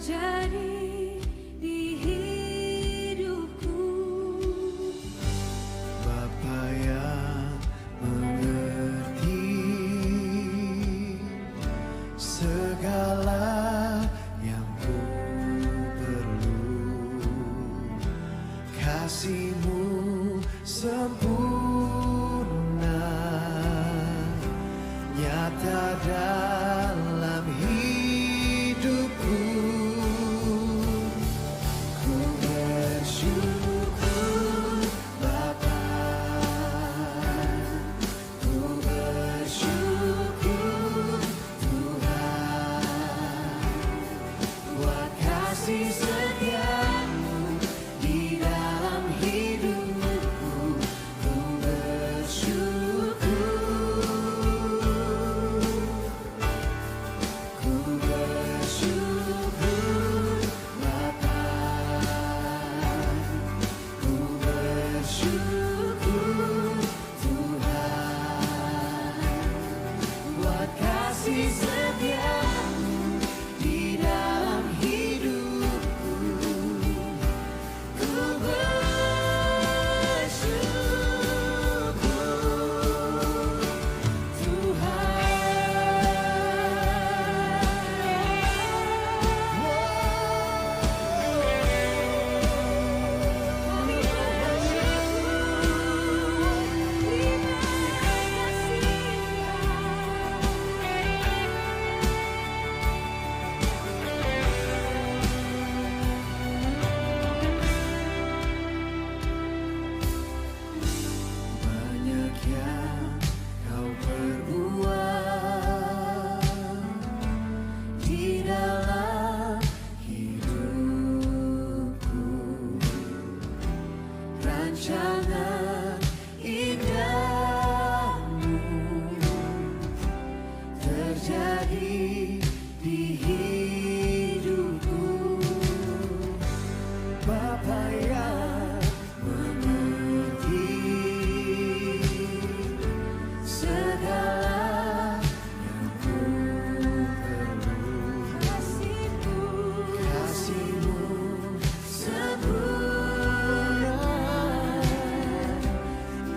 terjadi di hidupku. Bapa yang mengerti segala yang ku perlu, kasih-Mu sempurna nyata dalam hidupku. Ku bersyukur Bapa, ku bersyukur Tuhan, buat kasih setia-Mu di dalam hidupku. Ku bersyukur, ku bersyukur Bapa, ku bersyukur Tuhan, buat kasih setia-Mu di dalam hidupku. Ku bersyukur banyak yang Kau perbuat di dalam hidupku. Rancangan indah-Mu terjadi di hidupku. Bapa yang mengerti segala yang ku perlu, kasih-Mu sempurna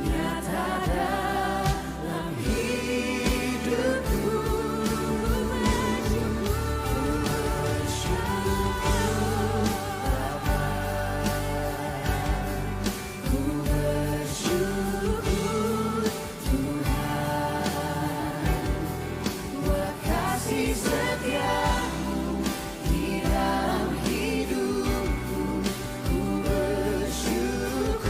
nyata dalam hidupku. Bersyukur Bapa, ku bersyukur Tuhan, buat kasih setia-Mu di dalam hidupku. Ku bersyukur,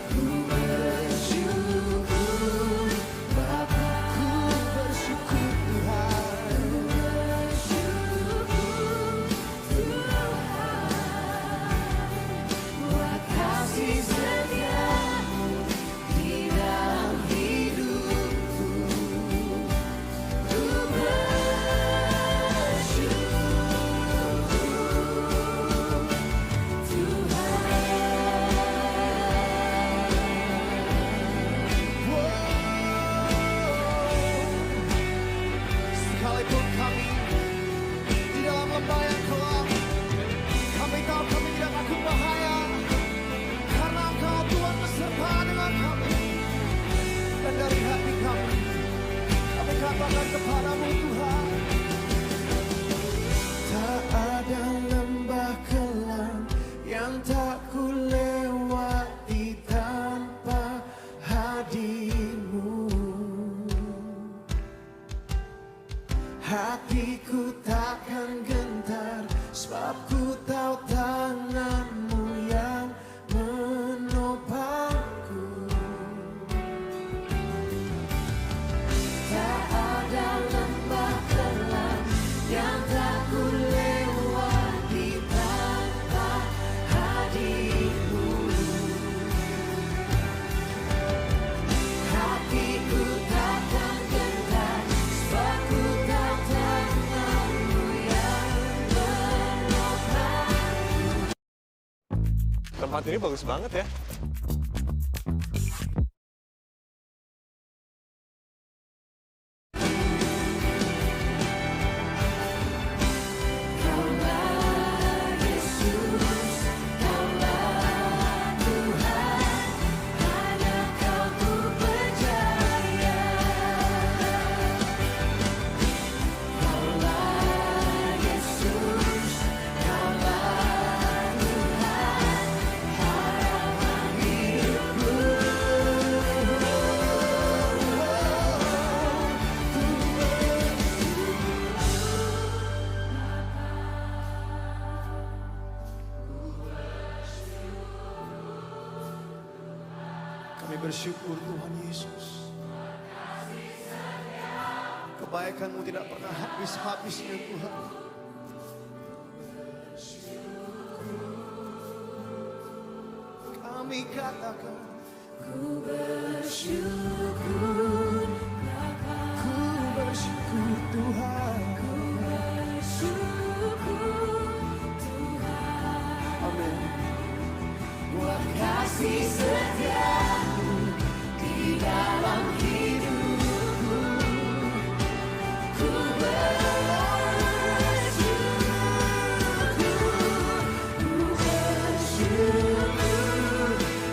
ku bersyukur Bapa, ku bersyukur Tuhan, ku bersyukur Tuhan, buat kasih setia-Mu di dalam hidupku. Ku sekalipun kami di dalam lembah yang gelap, kami tahu kami tidak takut bahaya, karena Engkau Tuhan beserta dengan kami. Dan dari hati kami katakan kepadamu Tuhan, tak ada lembah kelam yang tak ku lewati tanpa hadir-Mu. Hatiku takkan gentar, sebab ku tahu tangan-Mu yang menopangku. Tak ada lembah kelam yang tak ku lewati tanpa hadir-Mu. Hatiku takkan gentar, sebab ku tahu tangan-Mu yang menopangku. Tempat ini bagus banget ya. bersyukur Tuhan Yesus. Kebaikan-Mu tidak pernah habis-habisnya Tuhan. Kami katakan Ku bersyukur Bapa, ku bersyukur Tuhan. ku bersyukur Tuhan, Amin. buat kasih setia-Mu di dalam hidupku. Ku bersyukur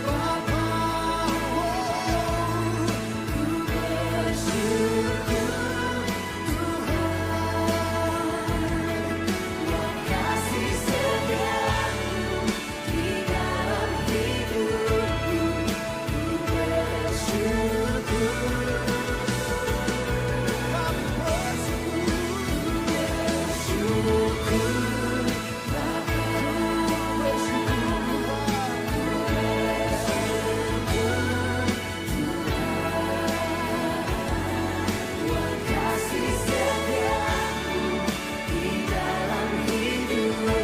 Bapa, ku bersyukur Tuhan, buat kasih setia-Mu di dalam hidupku. Ku bersyukur, Kami bersyukur Bapa, buat kasih setia-Mu di dalam hidupku.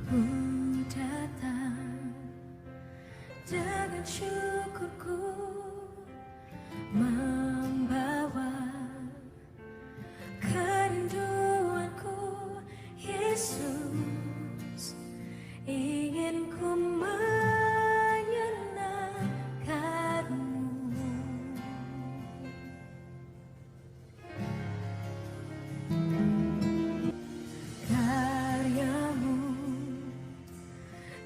Ku datang dengan syukurku, membawa kerinduanku. Yesus, ingin ku menyenangkan-Mu. Karya-Mu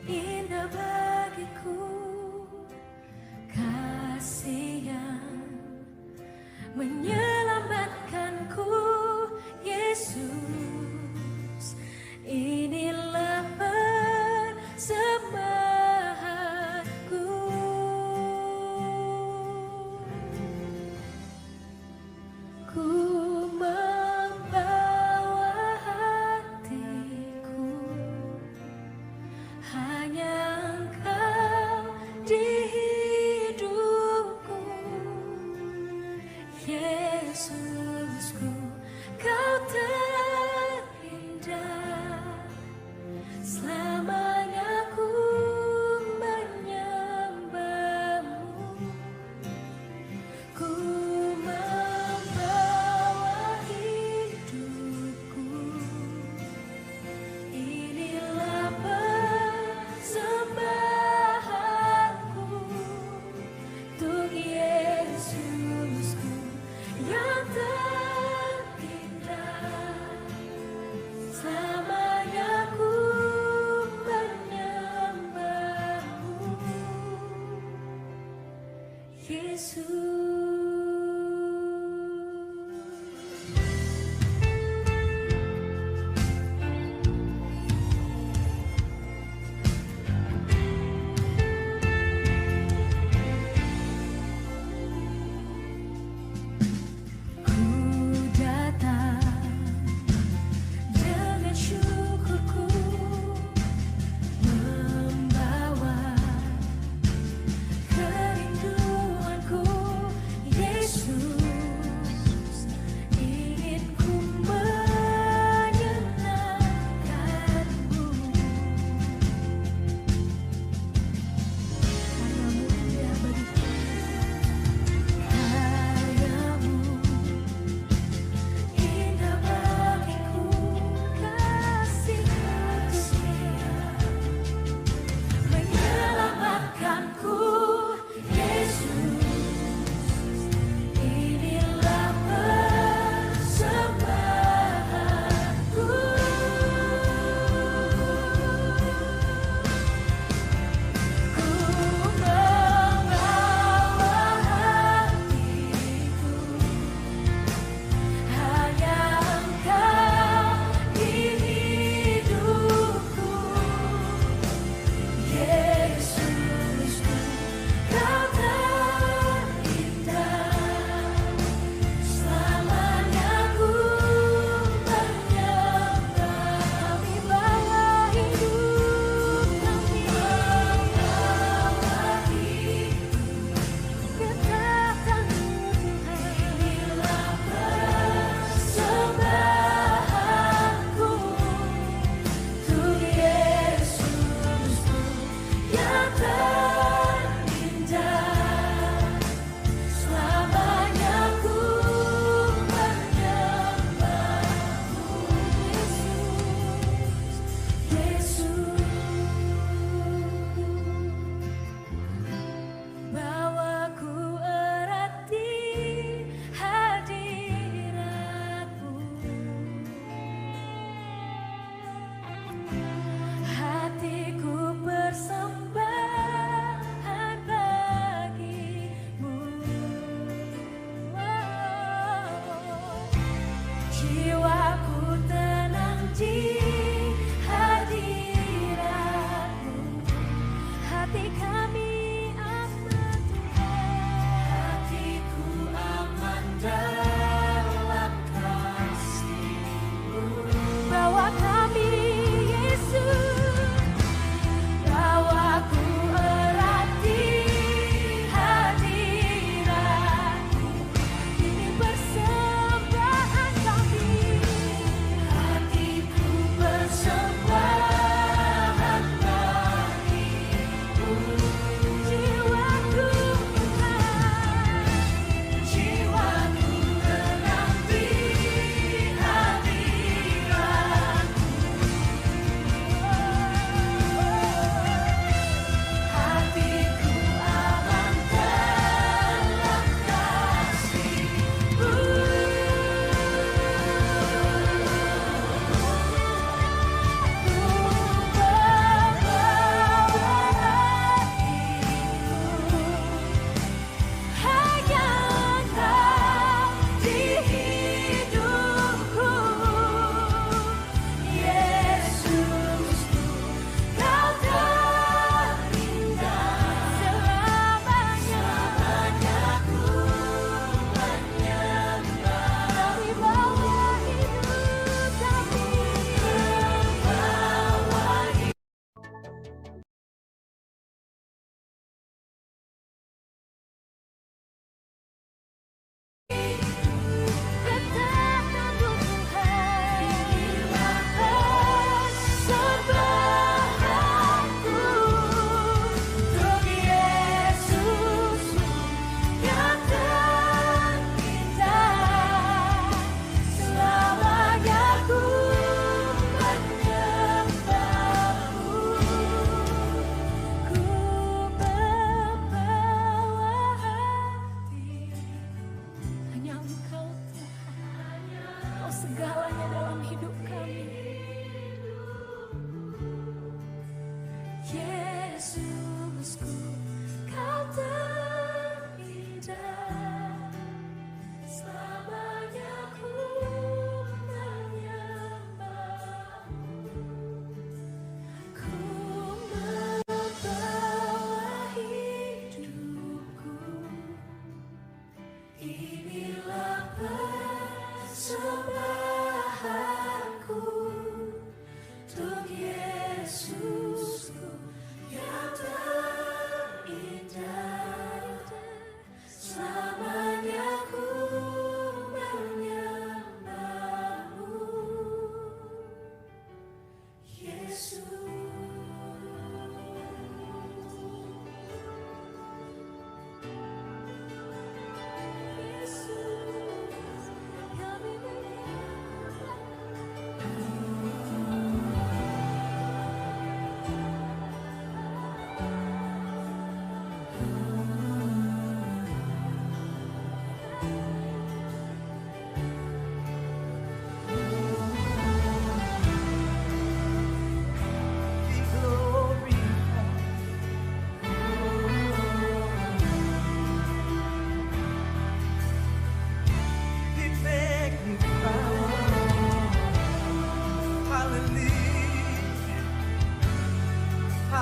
indah bagiku, kasih yang menyelamatkanku. Yesus, inilah persembahanku. Ku membawa hatiku, hanya Engkau di hidupku. Yesusku, Kau terindah, selamanya ku menyembah-Mu. Ku membawa hidupku, inilah persembahanku untuk Yesusku yang terindah, selamanya ku menyembah-Mu. Yesus. Ku datang dengan syukurku, membawa kerinduanku.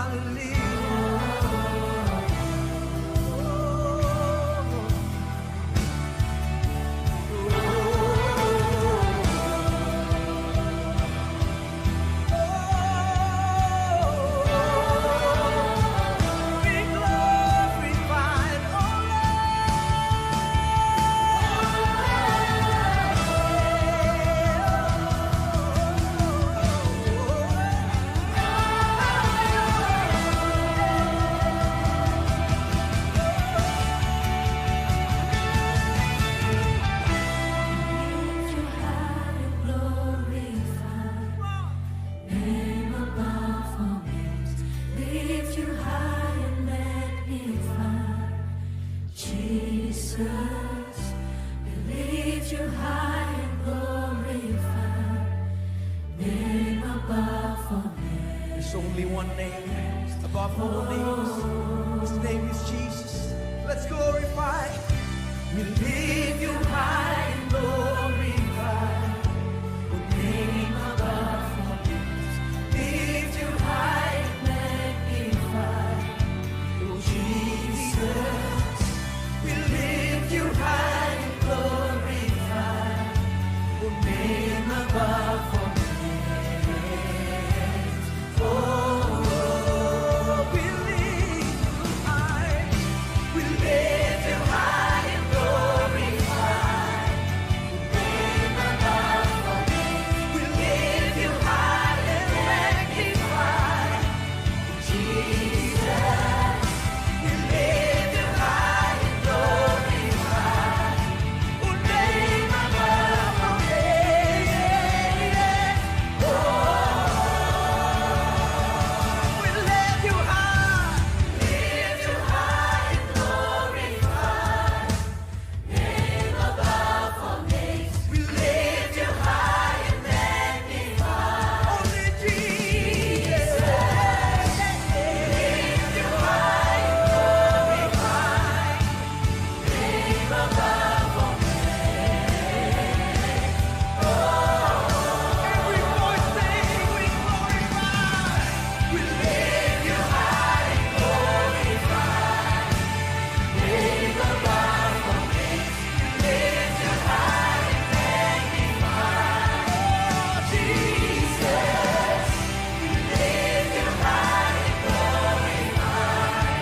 Lift you high and glorify. Name above all names. Lift you high and magnify. Jesus, we lift you high and glorify. Name above all names. There's only one name above all names. His name is Jesus. Let's glorify. We lift you high and glorify. The name above all names. Lift you high and magnify. Oh Jesus, we lift you high and glorify. The name above all names. Oh, we lift you high. We lift you high and glorify. The name above all names. We lift you high and magnify. Jesus, we lift you high and glorify. The name above all names. We lift you high. Lift you high and glorify. Name above all names. We lift you high and magnify. Only Jesus. Lift you high and glorify. Name above all names. Every voice sing, we glorify. We lift you high and glorify. Name above all names. We lift you high and magnify. Oh, Jesus. We lift you high and glorify.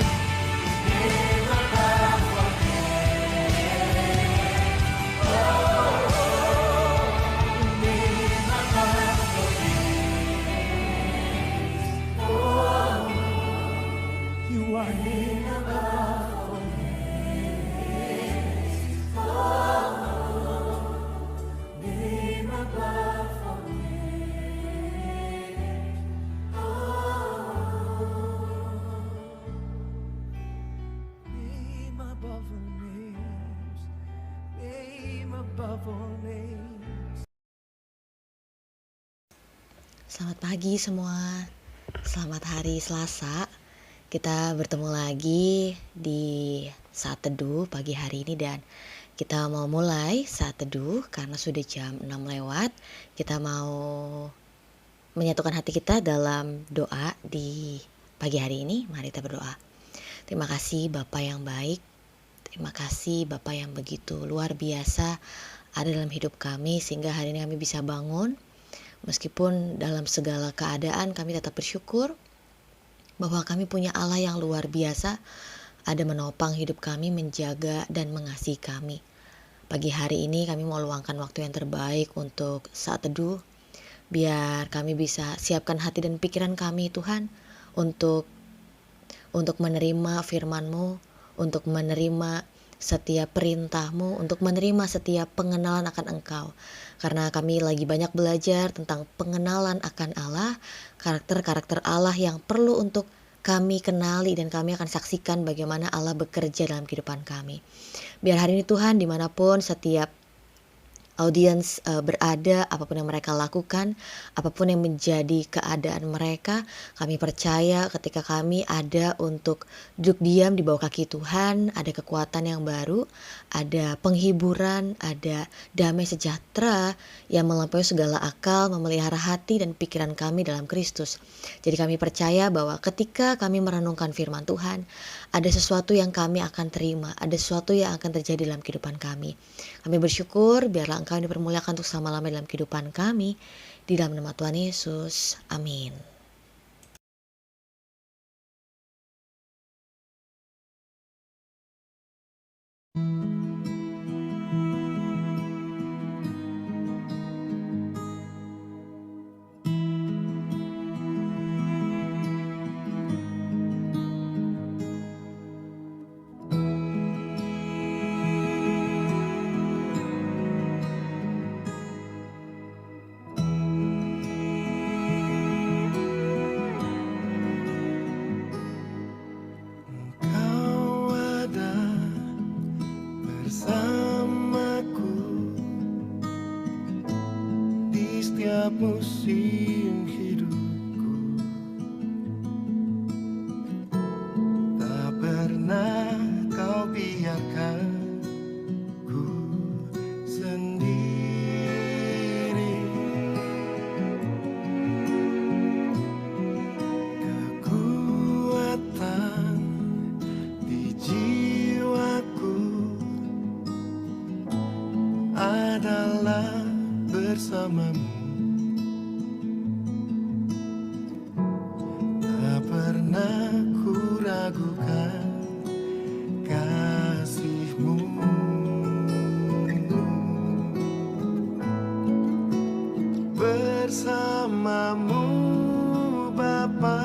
Name above all names. Oh, name above all names. Oh, you are name above all names. Oh, name above all names. Name above all names. Name above all names. Selamat pagi semua. Selamat hari Selasa. Kita bertemu lagi di saat teduh pagi hari ini dan kita mau mulai saat teduh karena sudah jam 6 lewat. Kita mau menyatukan hati kita dalam doa di pagi hari ini. Mari kita berdoa. Terima kasih Bapa yang baik. Terima kasih Bapa yang begitu luar biasa ada dalam hidup kami sehingga hari ini kami bisa bangun. Meskipun dalam segala keadaan kami tetap bersyukur bahwa kami punya Allah yang luar biasa ada menopang hidup kami, menjaga dan mengasihi kami. Pagi hari ini kami mau luangkan waktu yang terbaik untuk saat teduh. Biar kami bisa siapkan hati dan pikiran kami Tuhan untuk menerima firman-Mu, untuk menerima setiap perintah-Mu, untuk menerima setiap pengenalan akan Engkau. Karena kami lagi banyak belajar tentang pengenalan akan Allah, karakter-karakter Allah yang perlu untuk kami kenali dan kami akan saksikan bagaimana Allah bekerja dalam kehidupan kami. Biar hari ini Tuhan dimanapun setiap audiens berada, apapun yang mereka lakukan, apapun yang menjadi keadaan mereka, kami percaya ketika kami ada untuk duduk diam di bawah kaki Tuhan, ada kekuatan yang baru, ada penghiburan, ada damai sejahtera yang melampaui segala akal, memelihara hati dan pikiran kami dalam Kristus. Jadi kami percaya bahwa ketika kami merenungkan firman Tuhan, ada sesuatu yang kami akan terima, ada sesuatu yang akan terjadi dalam kehidupan kami. Kami bersyukur biarlah Engkau dipermuliakan untuk selama-lamanya dalam kehidupan kami. Di dalam nama Tuhan Yesus. Amin. Kau ada bersamaku di setiap musim hidupku. Tak pernah kau biarkan ku sendiri. Kekuatan di jiwaku adalah bersamamu. Tak pernah ku ragukan kasih-Mu. Bersamamu Bapa,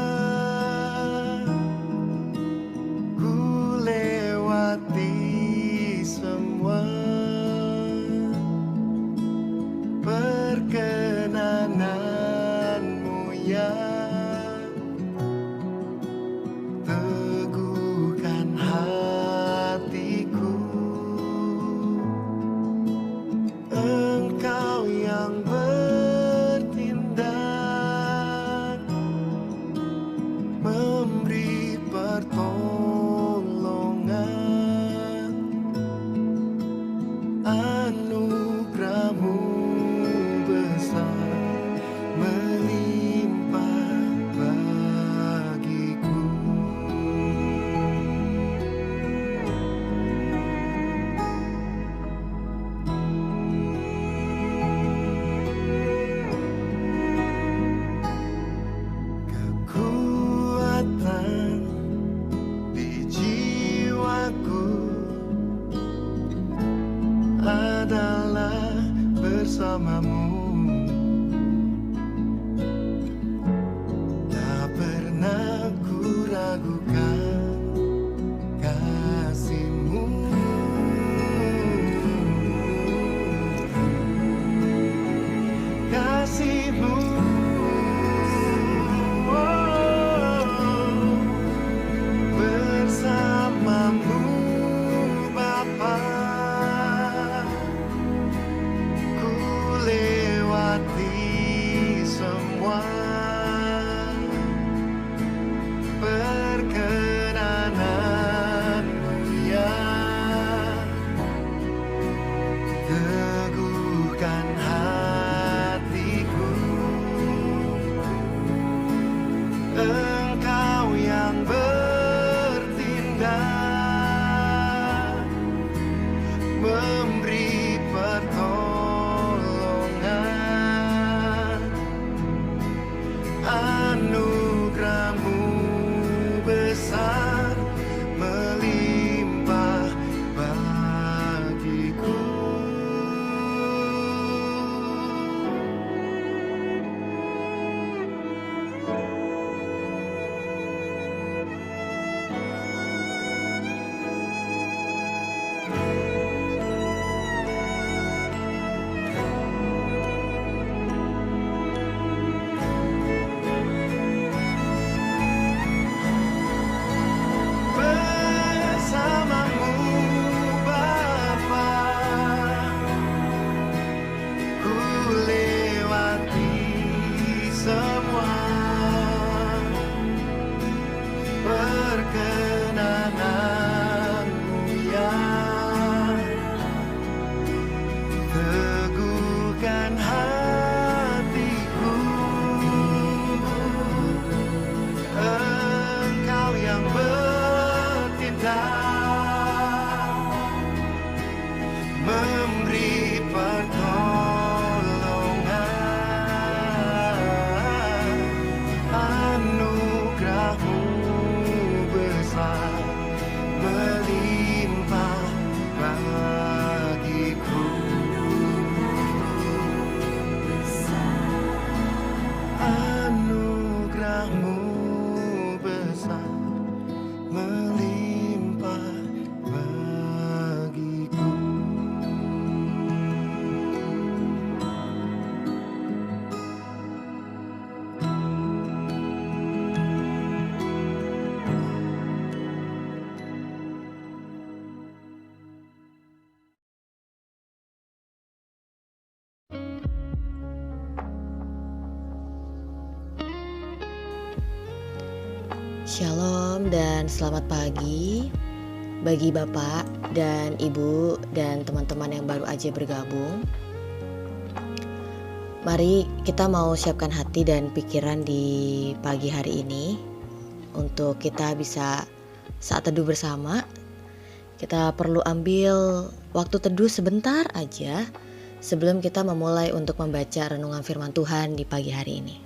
ku lewati semua. Perkenanan-Mu ya teguhkan hatiku. Engkau yang bertindak, memberi pertolongan. Anugerah-Mu besar melimpah bagiku. Kekuatan di jiwaku adalah bersamamu. Tak pernah ku ragukan kasih-Mu. Kasih-Mu, bersamamu Bapa, ku lewati semua. Perkenanan-Mu ya teguhkan hatiku. Engkau yang bertindak, memberi pertolongan. Anugerah-Mu besar melimpah bagiku. cinta memberi pertolongan, anugerah-Mu besar melimpah bagiku. Anugerah-Mu besar melimpah bagiku. Shalom dan selamat pagi bagi Bapak dan Ibu dan teman-teman yang baru aja bergabung. Mari kita mau siapkan hati dan pikiran di pagi hari ini untuk kita bisa saat teduh bersama. Kita perlu ambil waktu teduh sebentar aja sebelum kita memulai untuk membaca renungan firman Tuhan di pagi hari ini.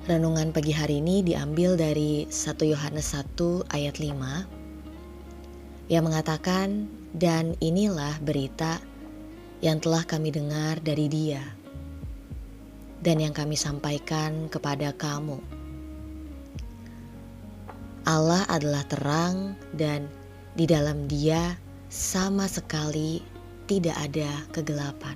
Renungan pagi hari ini diambil dari 1 Yohanes 1 ayat 5 yang mengatakan, "Dan inilah berita yang telah kami dengar dari Dia dan yang kami sampaikan kepada kamu. Allah adalah terang dan di dalam Dia sama sekali tidak ada kegelapan."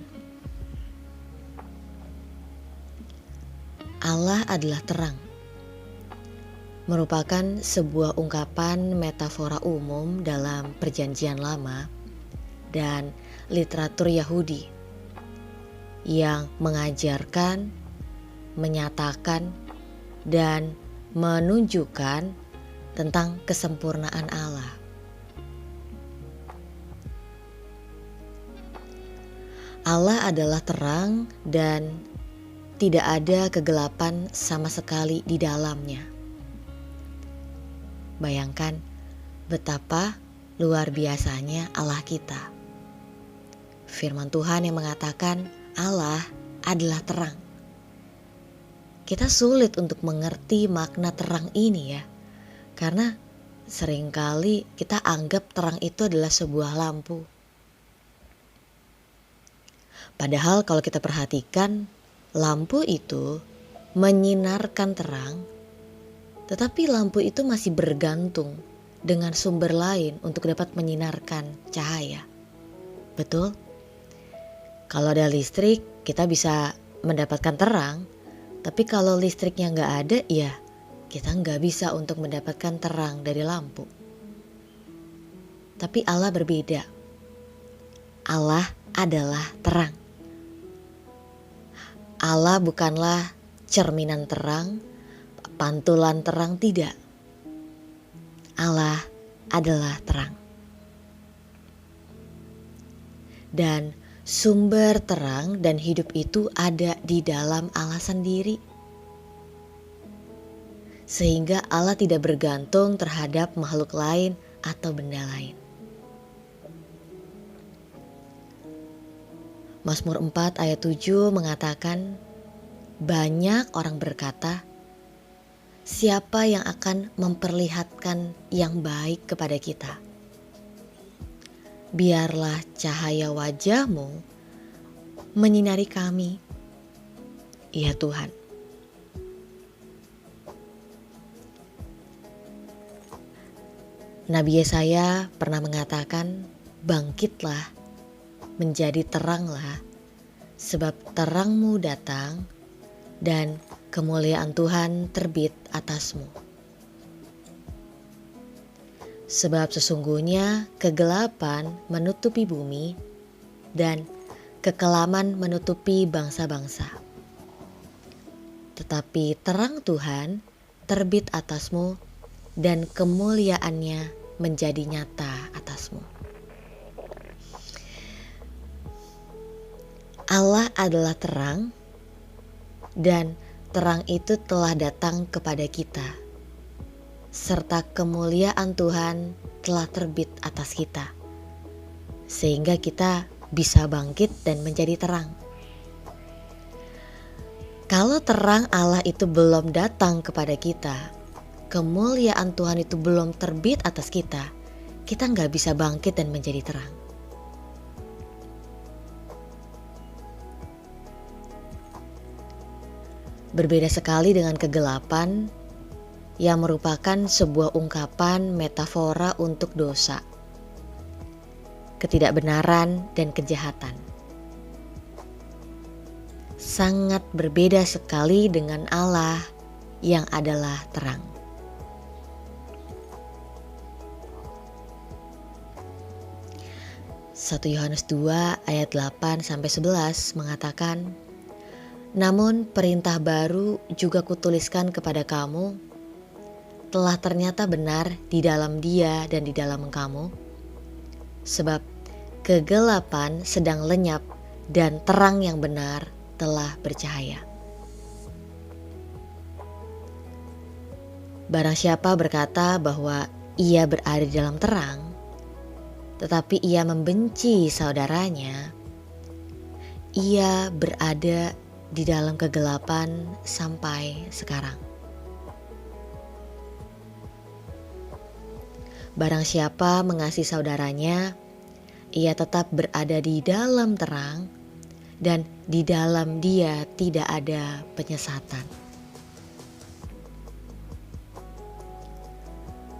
Allah adalah terang merupakan sebuah ungkapan metafora umum dalam Perjanjian Lama dan literatur Yahudi yang mengajarkan, menyatakan, dan menunjukkan tentang kesempurnaan Allah. Allah adalah terang dan tidak ada kegelapan sama sekali di dalamnya. Bayangkan betapa luar biasanya Allah kita. Firman Tuhan yang mengatakan Allah adalah terang. Kita sulit untuk mengerti makna terang ini ya, karena seringkali kita anggap terang itu adalah sebuah lampu. Padahal kalau kita perhatikan, lampu itu menyinarkan terang, tetapi lampu itu masih bergantung dengan sumber lain untuk dapat menyinarkan cahaya. Betul? Kalau ada listrik, kita bisa mendapatkan terang, tapi kalau listriknya nggak ada, ya kita nggak bisa untuk mendapatkan terang dari lampu. Tapi Allah berbeda. Allah adalah terang. Allah bukanlah cerminan terang, pantulan terang, tidak. Allah adalah terang. Dan sumber terang dan hidup itu ada di dalam Allah sendiri. Sehingga Allah tidak bergantung terhadap makhluk lain atau benda lain. Mazmur 4 ayat 7 mengatakan, banyak orang berkata, siapa yang akan memperlihatkan yang baik kepada kita? Biarlah cahaya wajah-Mu menyinari kami, ya Tuhan. Nabi Yesaya pernah mengatakan, bangkitlah, menjadi teranglah, sebab terang-Mu datang dan kemuliaan Tuhan terbit atas-Mu. Sebab sesungguhnya kegelapan menutupi bumi dan kekelaman menutupi bangsa-bangsa. Tetapi terang Tuhan terbit atas-Mu dan kemuliaannya menjadi nyata atas-Mu. Allah adalah terang dan terang itu telah datang kepada kita, serta kemuliaan Tuhan telah terbit atas kita, sehingga kita bisa bangkit dan menjadi terang. Kalau terang Allah itu belum datang kepada kita, kemuliaan Tuhan itu belum terbit atas kita nggak bisa bangkit dan menjadi terang. Berbeda sekali dengan kegelapan yang merupakan sebuah ungkapan metafora untuk dosa, ketidakbenaran, dan kejahatan. Sangat berbeda sekali dengan Allah yang adalah terang. Satu Yohanes 2 ayat 8-11 mengatakan, namun perintah baru juga kutuliskan kepada kamu, telah ternyata benar di dalam Dia dan di dalam kamu, sebab kegelapan sedang lenyap dan terang yang benar telah bercahaya. Barang siapa berkata bahwa ia berada di dalam terang, tetapi ia membenci saudaranya, ia berada di dalam kegelapan sampai sekarang. Barang siapa mengasihi saudaranya, ia tetap berada di dalam terang, dan di dalam dia tidak ada penyesatan.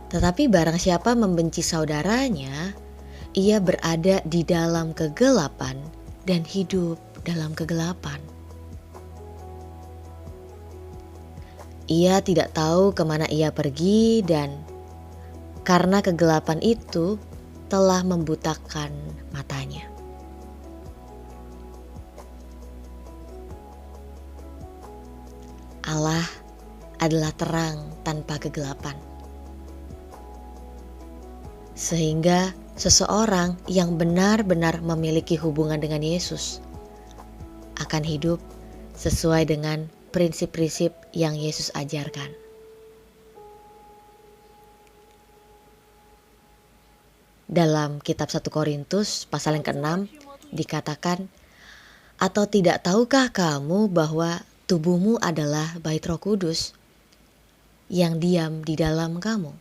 Tetapi barang siapa membenci saudaranya, ia berada di dalam kegelapan dan hidup dalam kegelapan. Ia tidak tahu kemana ia pergi, dan karena kegelapan itu telah membutakan matanya. Allah adalah terang tanpa kegelapan. Sehingga seseorang yang benar-benar memiliki hubungan dengan Yesus akan hidup sesuai dengan prinsip-prinsip yang Yesus ajarkan. Dalam kitab 1 Korintus pasal yang ke-6 dikatakan, atau tidak tahukah kamu bahwa tubuhmu adalah bait Roh Kudus yang diam di dalam kamu?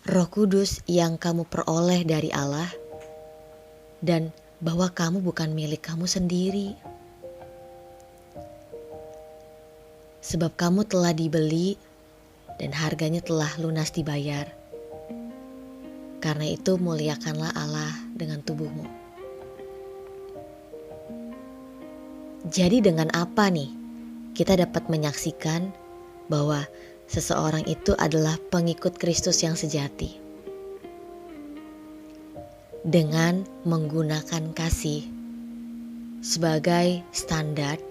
Roh Kudus yang kamu peroleh dari Allah, dan bahwa kamu bukan milik kamu sendiri. Sebab kamu telah dibeli dan harganya telah lunas dibayar. Karena itu muliakanlah Allah dengan tubuhmu. Jadi dengan apa nih kita dapat menyaksikan bahwa seseorang itu adalah pengikut Kristus yang sejati? Dengan menggunakan kasih sebagai standar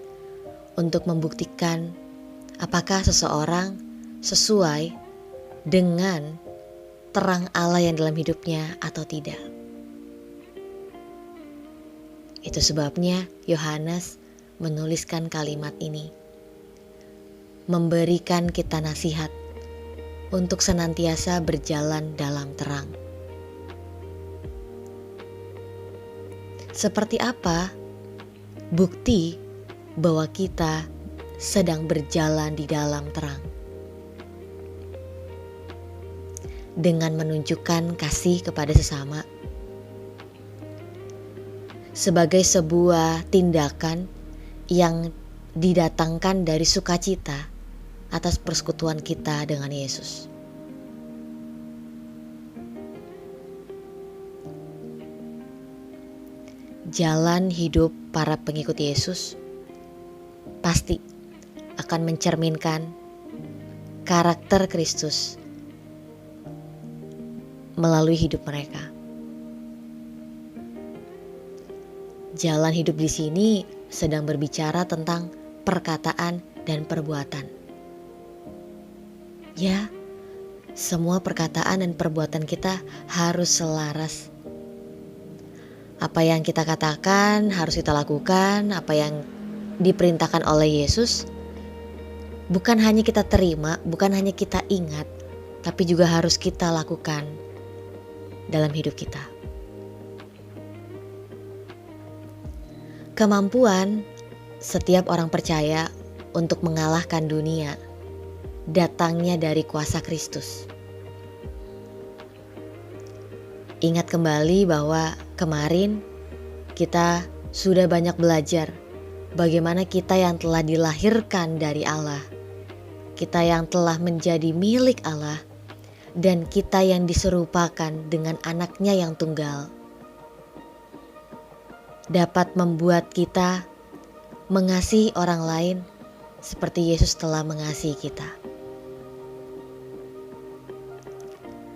untuk membuktikan apakah seseorang sesuai dengan terang Allah yang dalam hidupnya atau tidak. Itu sebabnya Yohanes menuliskan kalimat ini, memberikan kita nasihat untuk senantiasa berjalan dalam terang. Seperti apa bukti bahwa kita sedang berjalan di dalam terang? Dengan menunjukkan kasih kepada sesama sebagai sebuah tindakan yang didatangkan dari sukacita atas persekutuan kita dengan Yesus. Jalan hidup para pengikut Yesus pasti akan mencerminkan karakter Kristus melalui hidup mereka. Jalan hidup di sini sedang berbicara tentang perkataan dan perbuatan. Ya, semua perkataan dan perbuatan kita harus selaras Apa yang kita katakan harus kita lakukan, apa yang diperintahkan oleh Yesus, bukan hanya kita terima, bukan hanya kita ingat, tapi juga harus kita lakukan dalam hidup kita. Kemampuan setiap orang percaya untuk mengalahkan dunia datangnya dari kuasa Kristus. Ingat kembali bahwa kemarin kita sudah banyak belajar bagaimana kita yang telah dilahirkan dari Allah, kita yang telah menjadi milik Allah, dan kita yang diserupakan dengan anaknya yang tunggal, dapat membuat kita mengasihi orang lain seperti Yesus telah mengasihi kita.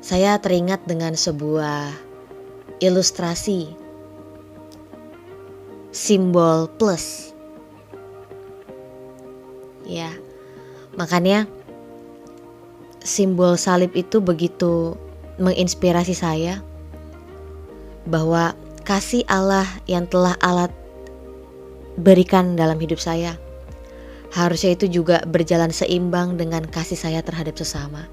Saya teringat dengan sebuah ilustrasi simbol plus. Ya, makanya simbol salib itu begitu menginspirasi saya bahwa kasih Allah yang telah Allah berikan dalam hidup saya harusnya itu juga berjalan seimbang dengan kasih saya terhadap sesama.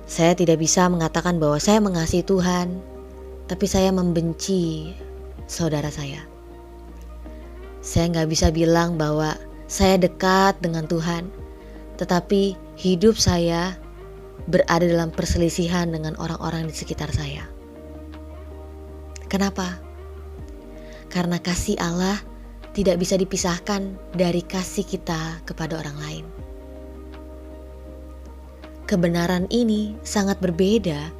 Saya tidak bisa mengatakan bahwa saya mengasihi Tuhan, tapi saya membenci saudara saya. Saya gak bisa bilang bahwa saya dekat dengan Tuhan, tetapi hidup saya berada dalam perselisihan dengan orang-orang di sekitar saya. Kenapa? Karena kasih Allah tidak bisa dipisahkan dari kasih kita kepada orang lain. Kebenaran ini sangat berbeda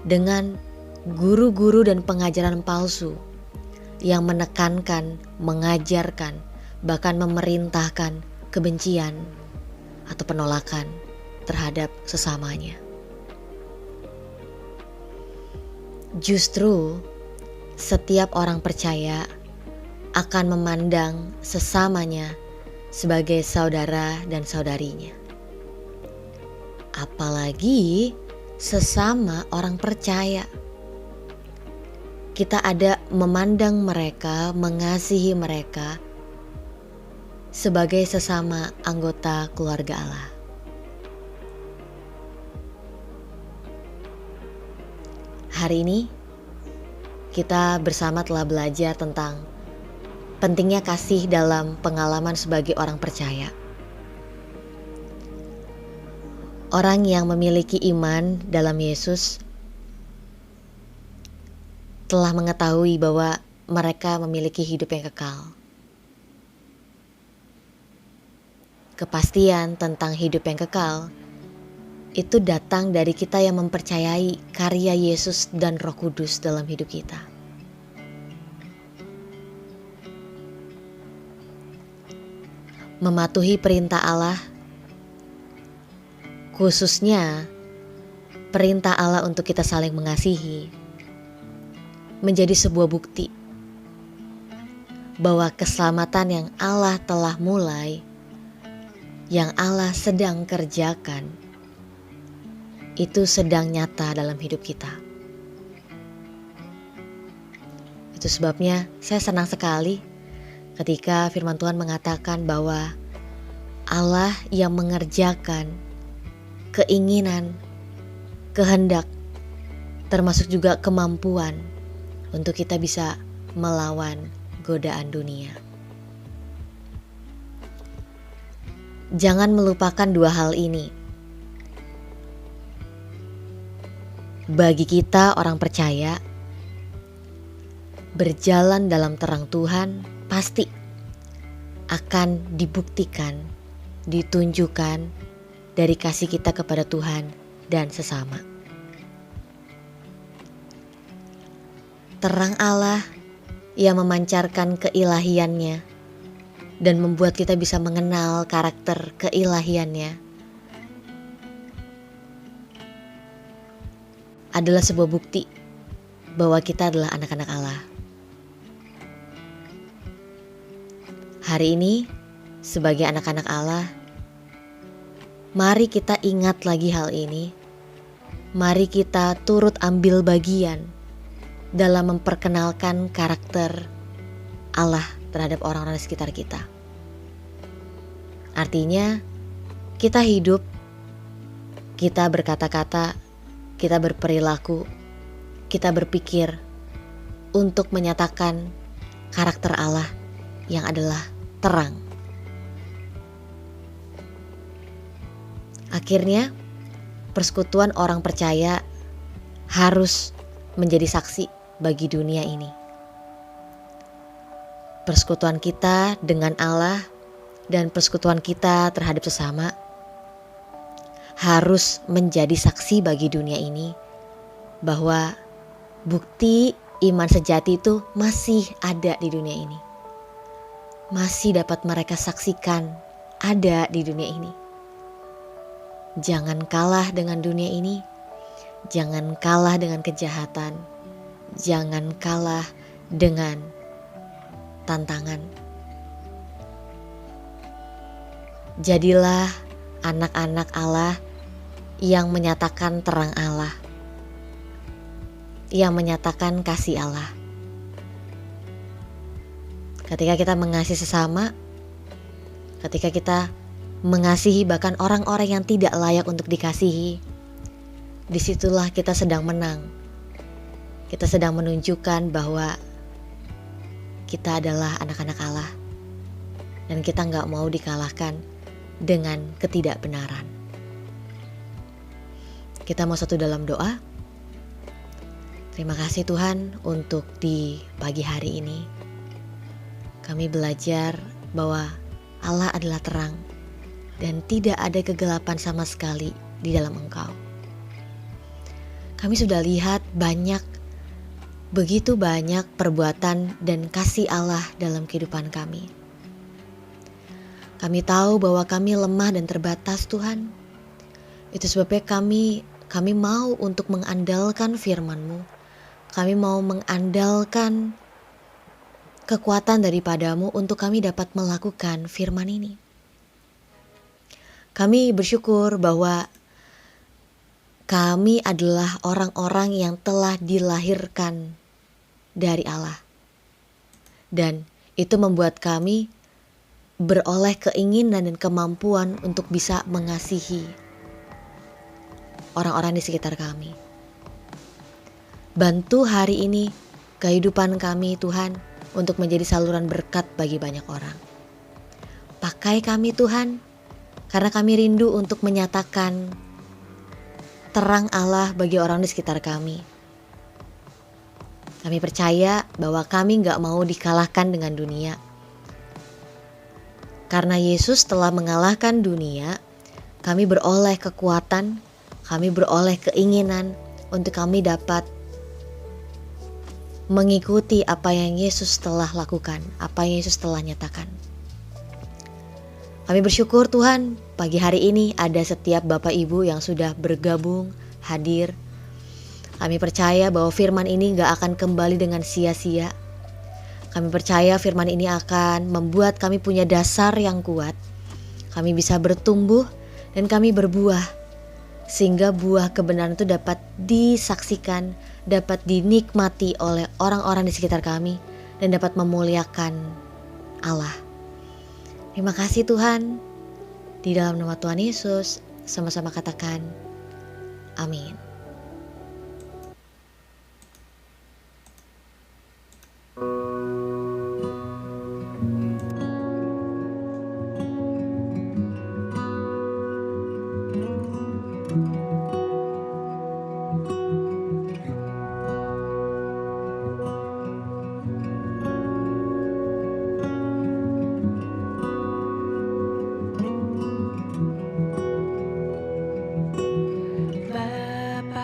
dengan guru-guru dan pengajaran palsu yang menekankan, mengajarkan, bahkan memerintahkan kebencian atau penolakan terhadap sesamanya. Justru setiap orang percaya akan memandang sesamanya sebagai saudara dan saudarinya. Apalagi sesama orang percaya. Kita ada memandang mereka, mengasihi mereka sebagai sesama anggota keluarga Allah. Hari ini kita bersama telah belajar tentang pentingnya kasih dalam pengalaman sebagai orang percaya. Orang yang memiliki iman dalam Yesus telah mengetahui bahwa mereka memiliki hidup yang kekal. Kepastian tentang hidup yang kekal itu datang dari kita yang mempercayai karya Yesus dan Roh Kudus dalam hidup kita. Mematuhi perintah Allah, khususnya perintah Allah untuk kita saling mengasihi, menjadi sebuah bukti bahwa keselamatan yang Allah telah mulai, yang Allah sedang kerjakan, itu sedang nyata dalam hidup kita. Itu sebabnya saya senang sekali ketika firman Tuhan mengatakan bahwa Allah yang mengerjakan keinginan, kehendak, termasuk juga kemampuan untuk kita bisa melawan godaan dunia. Jangan melupakan dua hal ini. Bagi kita orang percaya, berjalan dalam terang Tuhan pasti akan dibuktikan, ditunjukkan dari kasih kita kepada Tuhan dan sesama. Terang Allah yang memancarkan keilahiannya dan membuat kita bisa mengenal karakter keilahiannya adalah sebuah bukti bahwa kita adalah anak-anak Allah. Hari ini sebagai anak-anak Allah, mari kita ingat lagi hal ini. Mari kita turut ambil bagian dalam memperkenalkan karakter Allah terhadap orang-orang di sekitar kita. Artinya, kita hidup, kita berkata-kata, kita berperilaku, kita berpikir untuk menyatakan karakter Allah yang adalah terang. Akhirnya, persekutuan orang percaya harus menjadi saksi bagi dunia ini. Persekutuan kita dengan Allah dan persekutuan kita terhadap sesama harus menjadi saksi bagi dunia ini bahwa bukti iman sejati itu masih ada di dunia ini. Masih dapat mereka saksikan ada di dunia ini. Jangan kalah dengan dunia ini. Jangan kalah dengan kejahatan. Jangan kalah dengan tantangan. Jadilah anak-anak Allah yang menyatakan terang Allah, yang menyatakan kasih Allah. Ketika kita mengasihi sesama, ketika kita mengasihi bahkan orang-orang yang tidak layak untuk dikasihi, disitulah kita sedang menang. Kita sedang menunjukkan bahwa kita adalah anak-anak Allah dan kita gak mau dikalahkan dengan ketidakbenaran. Kita mau satu dalam doa. Terima kasih Tuhan untuk di pagi hari ini. Kami belajar bahwa Allah adalah terang dan tidak ada kegelapan sama sekali di dalam Engkau. Kami sudah lihat begitu banyak perbuatan dan kasih Allah dalam kehidupan kami. Kami tahu bahwa kami lemah dan terbatas Tuhan. Itu sebabnya kami mau untuk mengandalkan firman-Mu. Kami mau mengandalkan kekuatan daripadamu untuk kami dapat melakukan firman ini. Kami bersyukur bahwa kami adalah orang-orang yang telah dilahirkan dari Allah. Dan itu membuat kami beroleh keinginan dan kemampuan untuk bisa mengasihi orang-orang di sekitar kami. Bantu hari ini kehidupan kami Tuhan untuk menjadi saluran berkat bagi banyak orang. Pakai kami Tuhan, karena kami rindu untuk menyatakan terang Allah bagi orang di sekitar kami. Kami percaya bahwa kami gak mau dikalahkan dengan dunia. Karena Yesus telah mengalahkan dunia, kami beroleh kekuatan, kami beroleh keinginan untuk kami dapat mengikuti apa yang Yesus telah lakukan, apa yang Yesus telah nyatakan. Kami bersyukur Tuhan, pagi hari ini ada setiap Bapak Ibu yang sudah bergabung, hadir. Kami percaya bahwa firman ini gak akan kembali dengan sia-sia. Kami percaya firman ini akan membuat kami punya dasar yang kuat. Kami bisa bertumbuh dan kami berbuah. Sehingga buah kebenaran itu dapat disaksikan, dapat dinikmati oleh orang-orang di sekitar kami. Dan dapat memuliakan Allah. Terima kasih Tuhan. Di dalam nama Tuhan Yesus, sama-sama katakan, amin. Bapa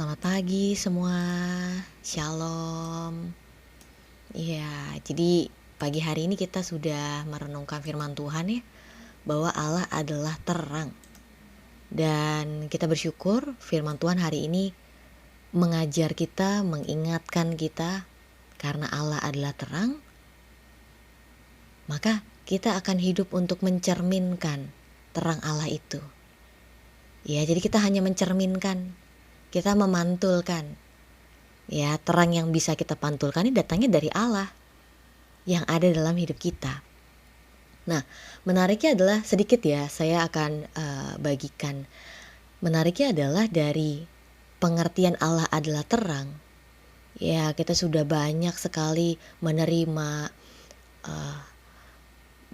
Selamat pagi semua. Shalom. Ya, jadi pagi hari ini kita sudah merenungkan firman Tuhan ya, bahwa Allah adalah terang. Dan kita bersyukur firman Tuhan hari ini mengajar kita, mengingatkan kita, karena Allah adalah terang, maka kita akan hidup untuk mencerminkan terang Allah itu. Ya, jadi kita hanya mencerminkan, kita memantulkan. Ya, terang yang bisa kita pantulkan ini datangnya dari Allah yang ada dalam hidup kita. Nah, menariknya adalah sedikit ya, saya akan bagikan. Menariknya adalah dari pengertian Allah adalah terang. Ya, kita sudah banyak sekali menerima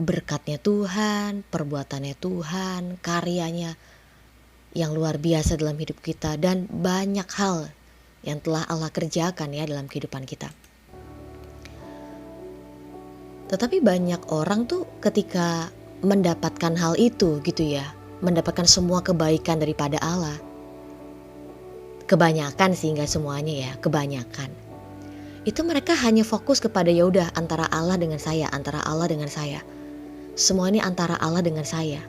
berkatnya Tuhan, perbuatannya Tuhan, karyanya yang luar biasa dalam hidup kita, dan banyak hal yang telah Allah kerjakan ya dalam kehidupan kita. Tetapi banyak orang tuh ketika mendapatkan hal itu gitu ya, mendapatkan semua kebaikan daripada Allah. Kebanyakan sih, nggak semuanya ya, kebanyakan. Itu mereka hanya fokus kepada ya udah antara Allah dengan saya, antara Allah dengan saya. Semua ini antara Allah dengan saya.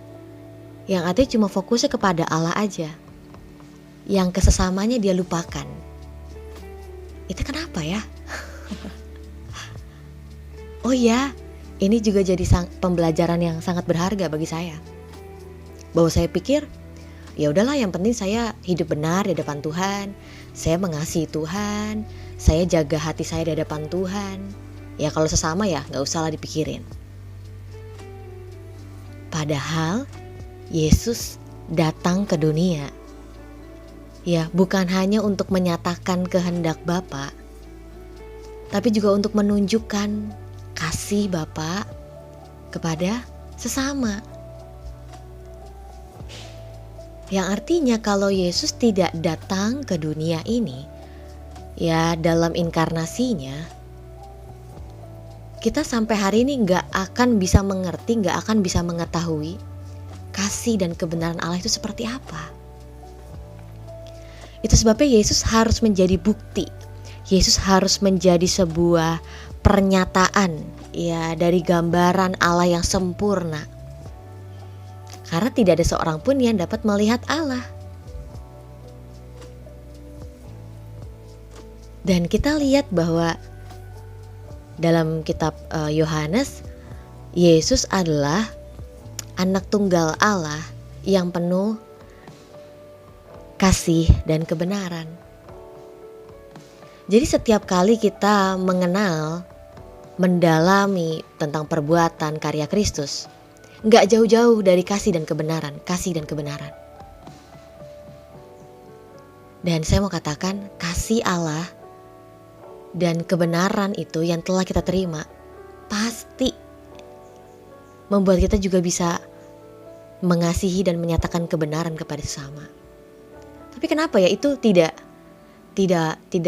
Yang artinya cuma fokusnya kepada Allah aja. Yang kesesamanya dia lupakan. Itu kenapa ya? Oh ya, ini juga jadi pembelajaran yang sangat berharga bagi saya. Bahwa saya pikir, ya udahlah yang penting saya hidup benar di hadapan Tuhan. Saya mengasihi Tuhan. Saya jaga hati saya di hadapan Tuhan. Ya kalau sesama ya gak usah lah dipikirin. Padahal Yesus datang ke dunia, ya bukan hanya untuk menyatakan kehendak Bapa, tapi juga untuk menunjukkan kasih Bapa kepada sesama. Yang artinya kalau Yesus tidak datang ke dunia ini, ya dalam inkarnasinya, kita sampai hari ini gak akan bisa mengerti, gak akan bisa mengetahui kasih dan kebenaran Allah itu seperti apa. Itu sebabnya Yesus harus menjadi bukti. Yesus harus menjadi sebuah pernyataan ya dari gambaran Allah yang sempurna. Karena tidak ada seorang pun yang dapat melihat Allah. Dan kita lihat bahwa dalam kitab Yohanes, Yesus adalah anak tunggal Allah yang penuh kasih dan kebenaran. Jadi setiap kali kita mengenal, mendalami tentang perbuatan karya Kristus, gak jauh-jauh dari kasih dan kebenaran, kasih dan kebenaran. Dan saya mau katakan, kasih Allah dan kebenaran itu yang telah kita terima pasti membuat kita juga bisa mengasihi dan menyatakan kebenaran kepada sesama. Tapi kenapa ya itu tidak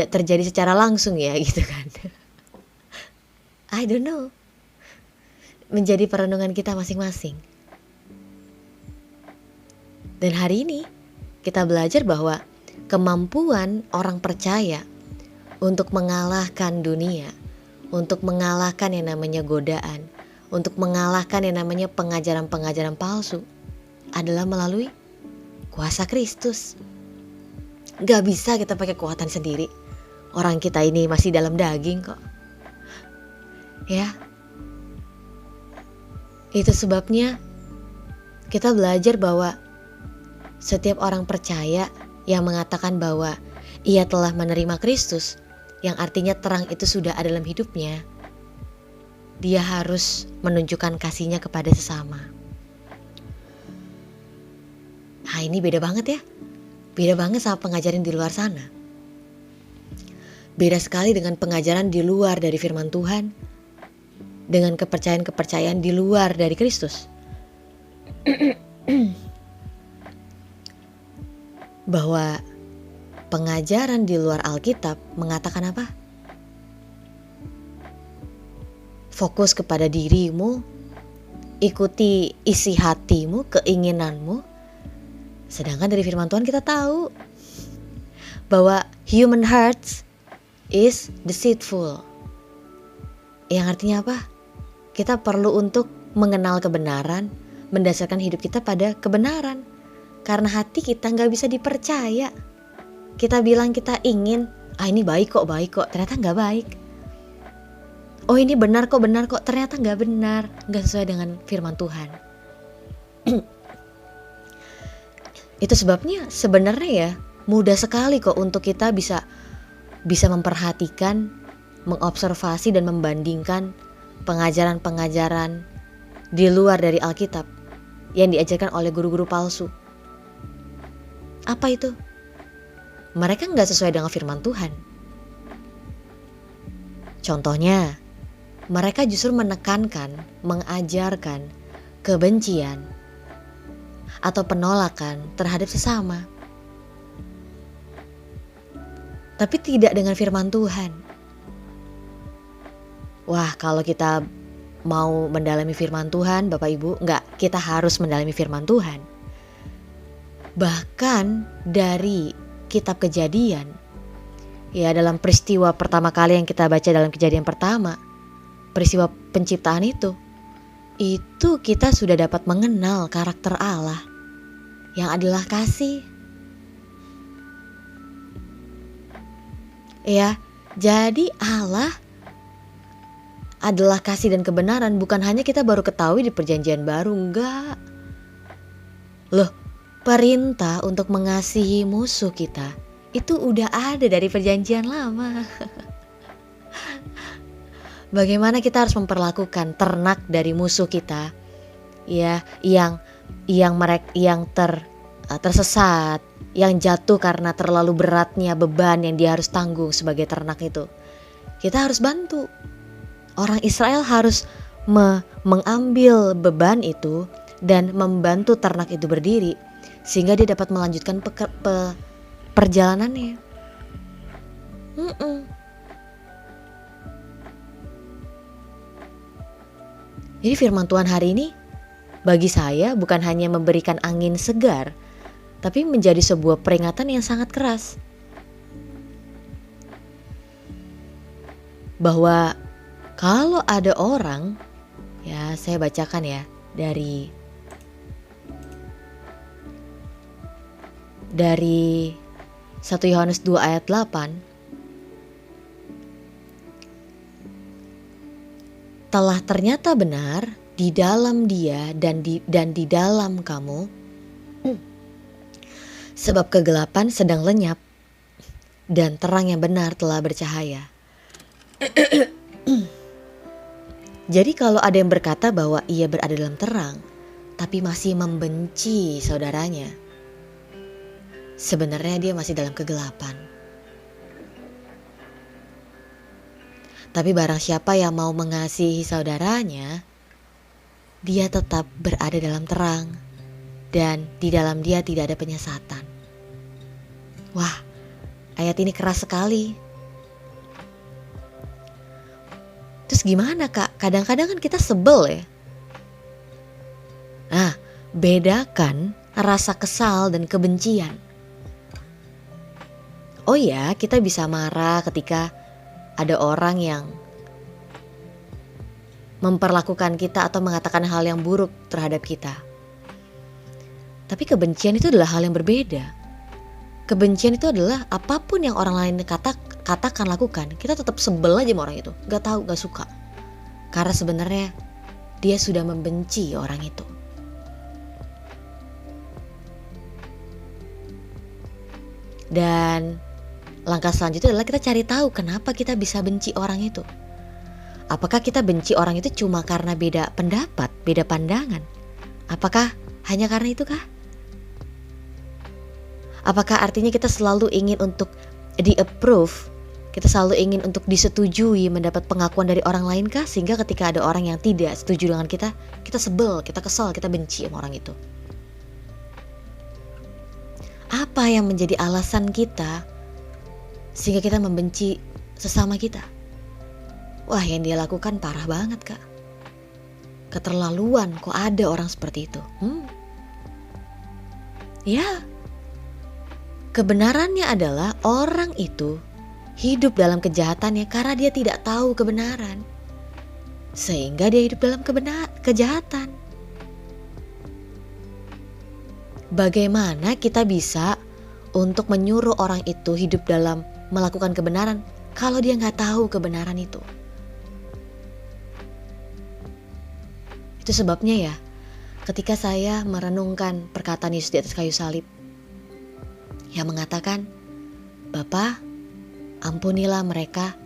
terjadi secara langsung ya gitu kan? I don't know. Menjadi perenungan kita masing-masing. Dan hari ini kita belajar bahwa kemampuan orang percaya untuk mengalahkan dunia, untuk mengalahkan yang namanya godaan, untuk mengalahkan yang namanya pengajaran-pengajaran palsu adalah melalui kuasa Kristus. Gak bisa kita pakai kekuatan sendiri. Orang kita ini masih dalam daging kok. Ya. Itu sebabnya kita belajar bahwa setiap orang percaya yang mengatakan bahwa ia telah menerima Kristus, yang artinya terang itu sudah ada dalam hidupnya, dia harus menunjukkan kasihnya kepada sesama. Nah ini beda banget ya. Beda banget sama pengajaran di luar sana. Beda sekali dengan pengajaran di luar dari firman Tuhan, dengan kepercayaan-kepercayaan di luar dari Kristus. Bahwa pengajaran di luar Alkitab mengatakan apa? Fokus kepada dirimu, ikuti isi hatimu, keinginanmu. Sedangkan dari firman Tuhan kita tahu bahwa human hearts is deceitful. Yang artinya apa? Kita perlu untuk mengenal kebenaran, mendasarkan hidup kita pada kebenaran. Karena hati kita gak bisa dipercaya. Kita bilang kita ingin, ini baik kok, ternyata gak baik. Oh ini benar kok, ternyata gak benar. Gak sesuai dengan firman Tuhan. Itu sebabnya sebenarnya ya mudah sekali kok untuk kita bisa memperhatikan, mengobservasi dan membandingkan pengajaran-pengajaran di luar dari Alkitab yang diajarkan oleh guru-guru palsu. Apa itu? Mereka gak sesuai dengan firman Tuhan. Contohnya, mereka justru menekankan, mengajarkan kebencian atau penolakan terhadap sesama. Tapi tidak dengan firman Tuhan. Wah, kalau kita mau mendalami firman Tuhan, Bapak Ibu, kita harus mendalami firman Tuhan. Bahkan dari kitab Kejadian, ya dalam peristiwa pertama kali yang kita baca dalam Kejadian pertama, peristiwa penciptaan itu kita sudah dapat mengenal karakter Allah yang adalah kasih. Ya, jadi Allah adalah kasih dan kebenaran. Bukan hanya kita baru ketahui di perjanjian baru, enggak. Loh, perintah untuk mengasihi musuh kita itu udah ada dari perjanjian lama. Bagaimana kita harus memperlakukan ternak dari musuh kita, ya, yang tersesat, yang jatuh karena terlalu beratnya beban yang dia harus tanggung sebagai ternak itu. Kita harus bantu. Orang Israel harus mengambil beban itu dan membantu ternak itu berdiri sehingga dia dapat melanjutkan perjalanannya. Jadi firman Tuhan hari ini bagi saya bukan hanya memberikan angin segar, tapi menjadi sebuah peringatan yang sangat keras. Bahwa kalau ada orang, ya saya bacakan ya dari 1 Yohanes 2 ayat 8. Telah ternyata benar di dalam dia dan di dalam kamu, sebab kegelapan sedang lenyap dan terang yang benar telah bercahaya. Jadi kalau ada yang berkata bahwa ia berada dalam terang tapi masih membenci saudaranya, sebenarnya dia masih dalam kegelapan. Tapi barang siapa yang mau mengasihi saudaranya, dia tetap berada dalam terang dan di dalam dia tidak ada penyesatan. Wah, ayat ini keras sekali. Terus gimana Kak? Kadang-kadang kan kita sebel ya. Nah, bedakan rasa kesal dan kebencian. Oh ya, kita bisa marah ketika ada orang yang memperlakukan kita atau mengatakan hal yang buruk terhadap kita. Tapi kebencian itu adalah hal yang berbeda. Kebencian itu adalah apapun yang orang lain katakan, lakukan, kita tetap sebel aja sama orang itu. Gak tahu, gak suka. Karena sebenarnya dia sudah membenci orang itu. Dan langkah selanjutnya adalah kita cari tahu kenapa kita bisa benci orang itu. Apakah kita benci orang itu cuma karena beda pendapat, beda pandangan? Apakah hanya karena itu kah? Apakah artinya kita selalu ingin untuk di-approve? Kita selalu ingin untuk disetujui, mendapat pengakuan dari orang lain kah? Sehingga ketika ada orang yang tidak setuju dengan kita, kita sebel, kita kesal, kita benci sama orang itu. Apa yang menjadi alasan kita sehingga kita membenci sesama kita? Wah, yang dia lakukan parah banget Kak. Keterlaluan, kok ada orang seperti itu? Ya, Kebenarannya adalah orang itu hidup dalam kejahatannya karena dia tidak tahu kebenaran. Sehingga dia hidup dalam kejahatan. Bagaimana kita bisa untuk menyuruh orang itu hidup dalam melakukan kebenaran kalau dia nggak tahu kebenaran itu? Itu sebabnya ya, ketika saya merenungkan perkataan Yesus di atas kayu salib yang mengatakan, "Bapa, ampunilah mereka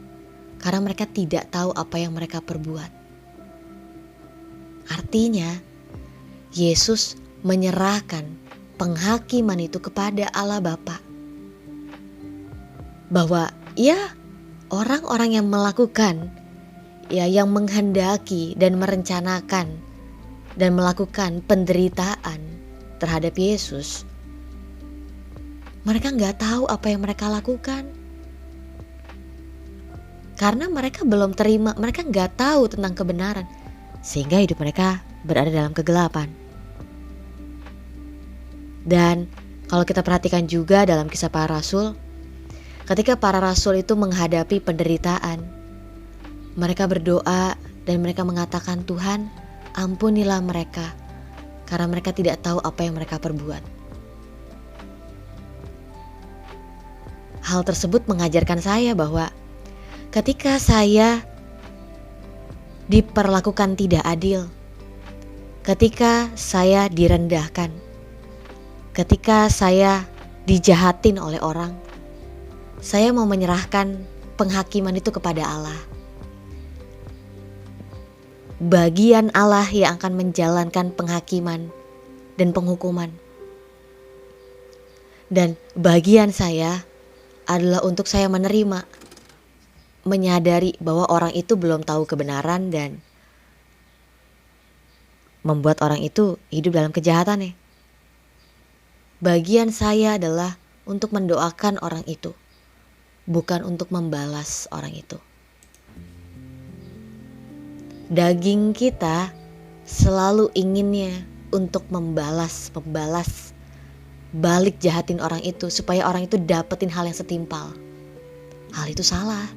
karena mereka tidak tahu apa yang mereka perbuat." Artinya, Yesus menyerahkan penghakiman itu kepada Allah Bapa. Bahwa ya, orang-orang yang melakukan, ya, yang menghendaki dan merencanakan dan melakukan penderitaan terhadap Yesus, mereka nggak tahu apa yang mereka lakukan. Karena mereka belum terima, mereka nggak tahu tentang kebenaran, sehingga hidup mereka berada dalam kegelapan. Dan kalau kita perhatikan juga dalam Kisah Para Rasul, ketika para rasul itu menghadapi penderitaan, mereka berdoa dan mereka mengatakan, "Tuhan, ampunilah mereka karena mereka tidak tahu apa yang mereka perbuat." Hal tersebut mengajarkan saya bahwa ketika saya diperlakukan tidak adil, ketika saya direndahkan, ketika saya dijahatin oleh orang, saya mau menyerahkan penghakiman itu kepada Allah. Bagian Allah yang akan menjalankan penghakiman dan penghukuman. Dan bagian saya adalah untuk saya menerima, menyadari bahwa orang itu belum tahu kebenaran dan membuat orang itu hidup dalam kejahatan. Bagian saya adalah untuk mendoakan orang itu, bukan untuk membalas orang itu. Daging kita selalu inginnya untuk membalas balik jahatin orang itu supaya orang itu dapetin hal yang setimpal. Hal itu salah.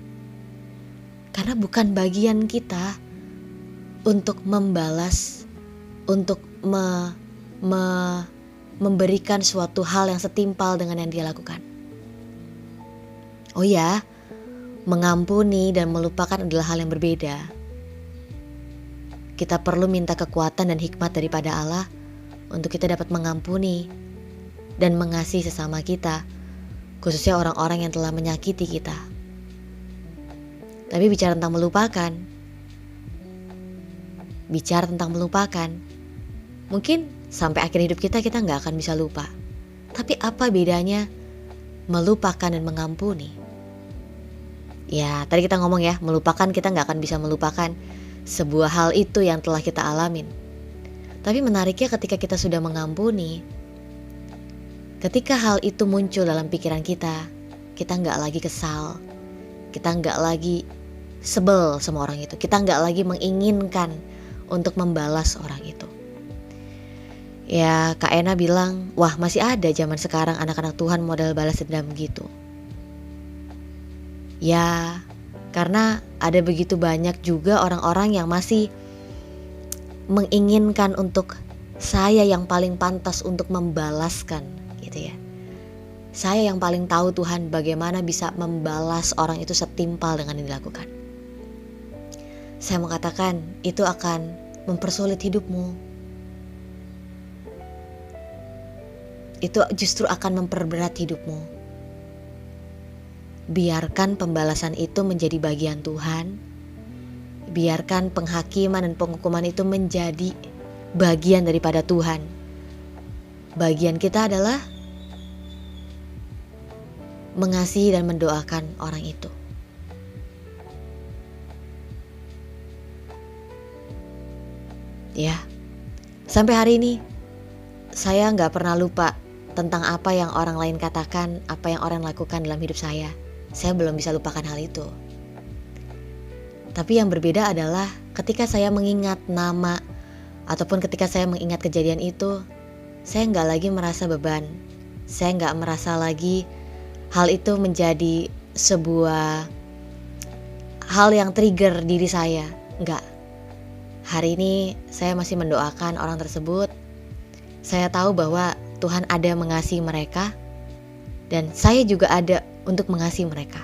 Karena bukan bagian kita untuk membalas, untuk memberikan suatu hal yang setimpal dengan yang dia lakukan. Oh ya, mengampuni dan melupakan adalah hal yang berbeda. Kita perlu minta kekuatan dan hikmat daripada Allah untuk kita dapat mengampuni dan mengasihi sesama kita, khususnya orang-orang yang telah menyakiti kita. Tapi bicara tentang melupakan, mungkin sampai akhir hidup kita nggak akan bisa lupa. Tapi apa bedanya melupakan dan mengampuni? Ya, tadi kita ngomong ya, melupakan kita nggak akan bisa melupakan sebuah hal itu yang telah kita alamin. Tapi menariknya ketika kita sudah mengampuni, ketika hal itu muncul dalam pikiran kita nggak lagi kesal, kita nggak lagi sebel sama orang itu, kita nggak lagi menginginkan untuk membalas orang itu. Ya, Kak Ena bilang, wah masih ada zaman sekarang anak-anak Tuhan model balas dendam gitu. Ya, karena ada begitu banyak juga orang-orang yang masih menginginkan untuk saya yang paling pantas untuk membalaskan gitu ya. Saya yang paling tahu Tuhan bagaimana bisa membalas orang itu setimpal dengan yang dilakukan. Saya mau katakan itu akan mempersulit hidupmu. Itu justru akan memperberat hidupmu. Biarkan pembalasan itu menjadi bagian Tuhan. Biarkan penghakiman dan penghukuman itu menjadi bagian daripada Tuhan. Bagian kita adalah mengasihi dan mendoakan orang itu. Ya, sampai hari ini saya gak pernah lupa tentang apa yang orang lain katakan, apa yang orang lakukan dalam hidup saya. Saya belum bisa lupakan hal itu. Tapi yang berbeda adalah ketika saya mengingat nama ataupun ketika saya mengingat kejadian itu, saya gak lagi merasa beban. Saya nggak merasa lagi hal itu menjadi sebuah hal yang trigger diri saya. Nggak. Hari ini saya masih mendoakan orang tersebut. Saya tahu bahwa Tuhan ada mengasihi mereka, dan saya juga ada untuk mengasihi mereka.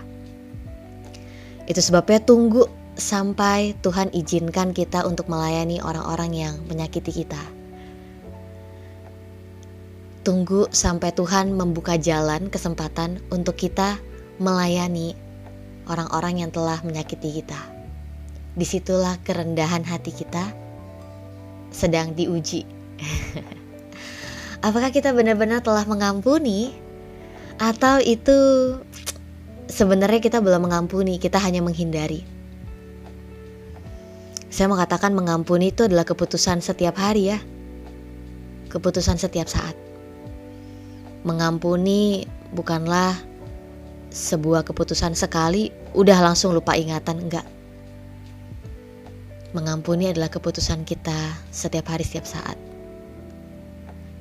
Itu sebabnya tunggu sampai Tuhan izinkan kita untuk melayani orang-orang yang menyakiti kita. Tunggu sampai Tuhan membuka jalan, kesempatan untuk kita melayani orang-orang yang telah menyakiti kita. Disitulah kerendahan hati kita sedang diuji. Apakah kita benar-benar telah mengampuni, atau itu sebenarnya kita belum mengampuni, kita hanya menghindari. Saya mau katakan mengampuni itu adalah keputusan setiap hari ya. Keputusan setiap saat. Mengampuni bukanlah sebuah keputusan sekali udah langsung lupa ingatan, enggak. Mengampuni adalah keputusan kita setiap hari, setiap saat.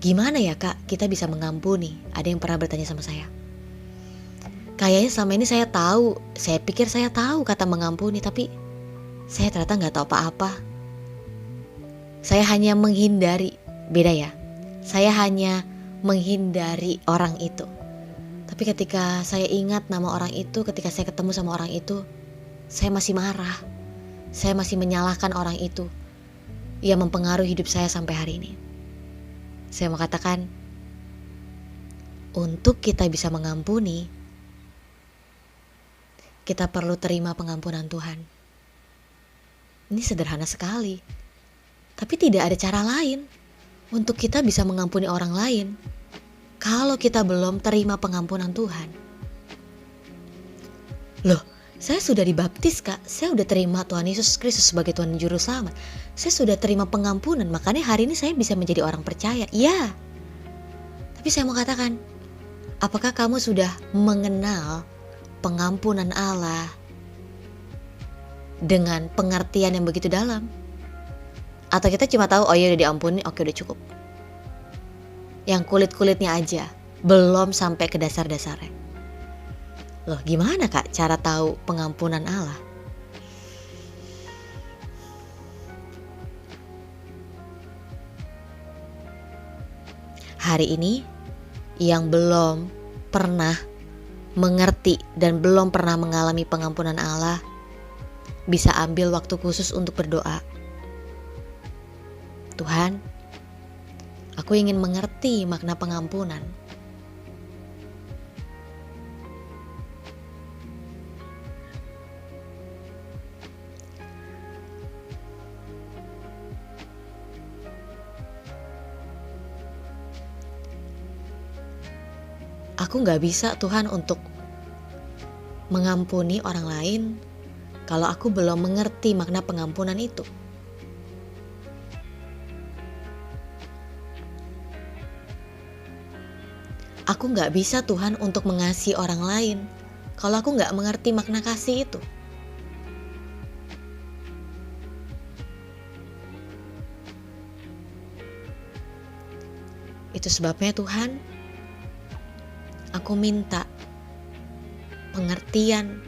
Gimana ya kak kita bisa mengampuni? Ada yang pernah bertanya sama saya. Kayaknya selama ini saya pikir saya tahu kata mengampuni, tapi saya ternyata gak tahu apa-apa. Saya hanya menghindari, beda ya. Saya hanya menghindari orang itu. Tapi ketika saya ingat nama orang itu, ketika saya ketemu sama orang itu, saya masih marah. Saya masih menyalahkan orang itu yang mempengaruhi hidup saya sampai hari ini. Saya mau katakan, untuk kita bisa mengampuni, kita perlu terima pengampunan Tuhan. Ini sederhana sekali, tapi tidak ada cara lain untuk kita bisa mengampuni orang lain kalau kita belum terima pengampunan Tuhan. Loh, saya sudah dibaptis kak, saya sudah terima Tuhan Yesus Kristus sebagai Tuhan dan Juru Selamat. Saya sudah terima pengampunan, makanya hari ini saya bisa menjadi orang percaya. Ya, tapi saya mau katakan, apakah kamu sudah mengenal pengampunan Allah dengan pengertian yang begitu dalam? Atau kita cuma tahu, oh ya udah diampuni, oke udah cukup. Yang kulit-kulitnya aja, belum sampai ke dasar-dasarnya. Loh gimana kak cara tahu pengampunan Allah? Hari ini yang belum pernah mengerti dan belum pernah mengalami pengampunan Allah bisa ambil waktu khusus untuk berdoa. Tuhan, aku ingin mengerti makna pengampunan. Aku gak bisa Tuhan untuk mengampuni orang lain kalau aku belum mengerti makna pengampunan itu. Aku gak bisa Tuhan untuk mengasihi orang lain kalau aku gak mengerti makna kasih itu. Itu sebabnya Tuhan, aku minta pengertian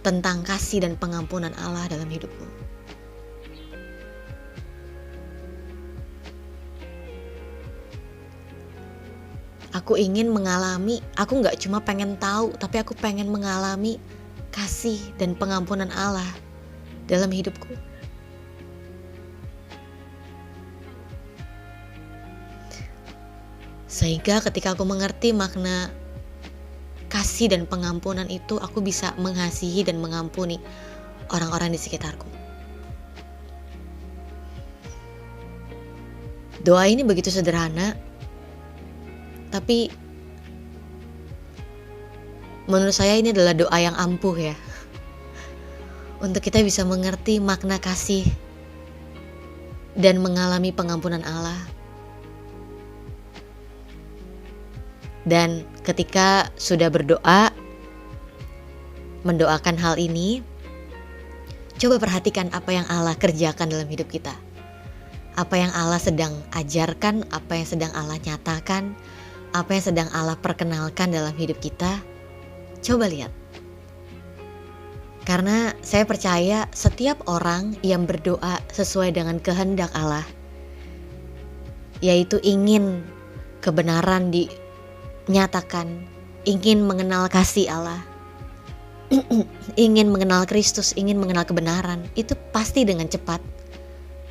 tentang kasih dan pengampunan Allah dalam hidupku. Aku ingin mengalami, aku gak cuma pengen tahu, tapi aku pengen mengalami kasih dan pengampunan Allah dalam hidupku. Sehingga ketika aku mengerti makna kasih dan pengampunan itu, aku bisa mengasihi dan mengampuni orang-orang di sekitarku. Doa ini begitu sederhana, tapi menurut saya ini adalah doa yang ampuh ya. Untuk kita bisa mengerti makna kasih dan mengalami pengampunan Allah. Dan ketika sudah berdoa, mendoakan hal ini, coba perhatikan apa yang Allah kerjakan dalam hidup kita. Apa yang Allah sedang ajarkan, apa yang sedang Allah nyatakan, apa yang sedang Allah perkenalkan dalam hidup kita, coba lihat. Karena saya percaya setiap orang yang berdoa sesuai dengan kehendak Allah, yaitu ingin kebenaran dinyatakan, ingin mengenal kasih Allah, ingin mengenal Kristus, ingin mengenal kebenaran, itu pasti dengan cepat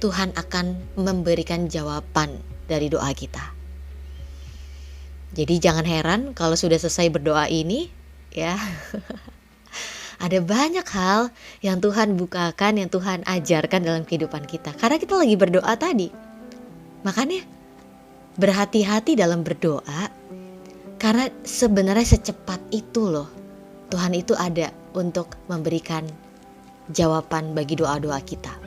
Tuhan akan memberikan jawaban dari doa kita. Jadi jangan heran kalau sudah selesai berdoa ini, ya. Ada banyak hal yang Tuhan bukakan, yang Tuhan ajarkan dalam kehidupan kita. Karena kita lagi berdoa tadi. Makanya berhati-hati dalam berdoa, karena sebenarnya secepat itu loh Tuhan itu ada untuk memberikan jawaban bagi doa-doa kita.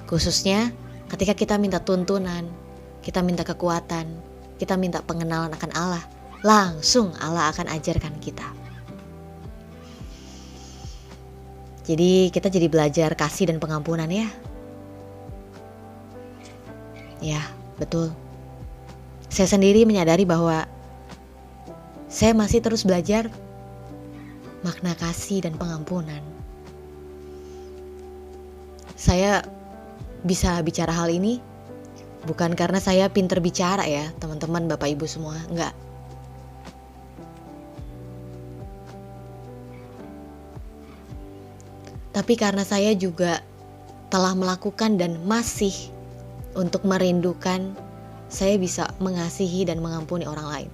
Khususnya ketika kita minta tuntunan, kita minta kekuatan, kita minta pengenalan akan Allah, langsung Allah akan ajarkan kita. Jadi kita jadi belajar kasih dan pengampunan ya. Ya, betul. Saya sendiri menyadari bahwa saya masih terus belajar makna kasih dan pengampunan. Saya bisa bicara hal ini bukan karena saya pinter bicara ya, teman-teman, Bapak Ibu semua, enggak. Tapi karena saya juga telah melakukan dan masih untuk merindukan, saya bisa mengasihi dan mengampuni orang lain.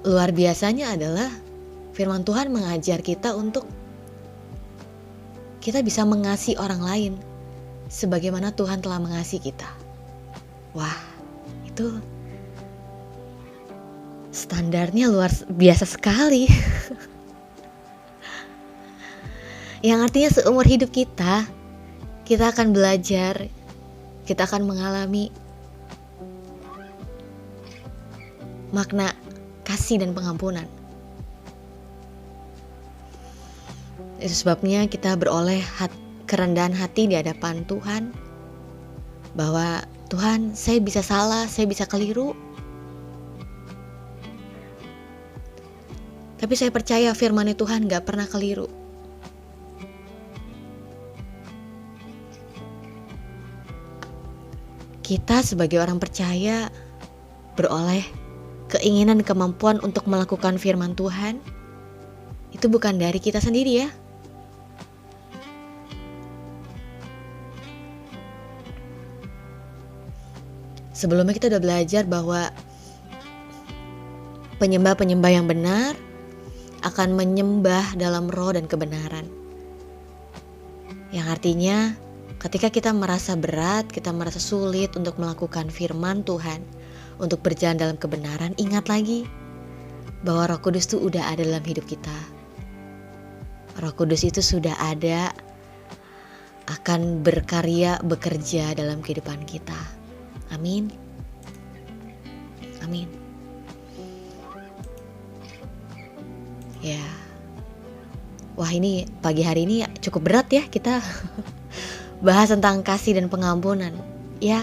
Luar biasanya adalah firman Tuhan mengajar kita untuk kita bisa mengasihi orang lain sebagaimana Tuhan telah mengasihi kita. Wah, itu standarnya luar biasa sekali. Yang artinya seumur hidup kita akan belajar, kita akan mengalami makna kasih dan pengampunan. Itu sebabnya kita beroleh kerendahan hati di hadapan Tuhan, bahwa Tuhan, saya bisa salah, saya bisa keliru, tapi saya percaya firman Tuhan gak pernah keliru. Kita sebagai orang percaya beroleh keinginan, kemampuan untuk melakukan firman Tuhan. Itu bukan dari kita sendiri ya. Sebelumnya kita udah belajar bahwa penyembah-penyembah yang benar akan menyembah dalam roh dan kebenaran. Yang artinya ketika kita merasa berat, kita merasa sulit untuk melakukan firman Tuhan, untuk berjalan dalam kebenaran, ingat lagi bahwa Roh Kudus itu udah ada dalam hidup kita. Roh Kudus itu sudah ada, akan berkarya, bekerja dalam kehidupan kita. Amin. Amin. Ya. Wah, ini pagi hari ini cukup berat ya kita bahas tentang kasih dan pengampunan. Ya,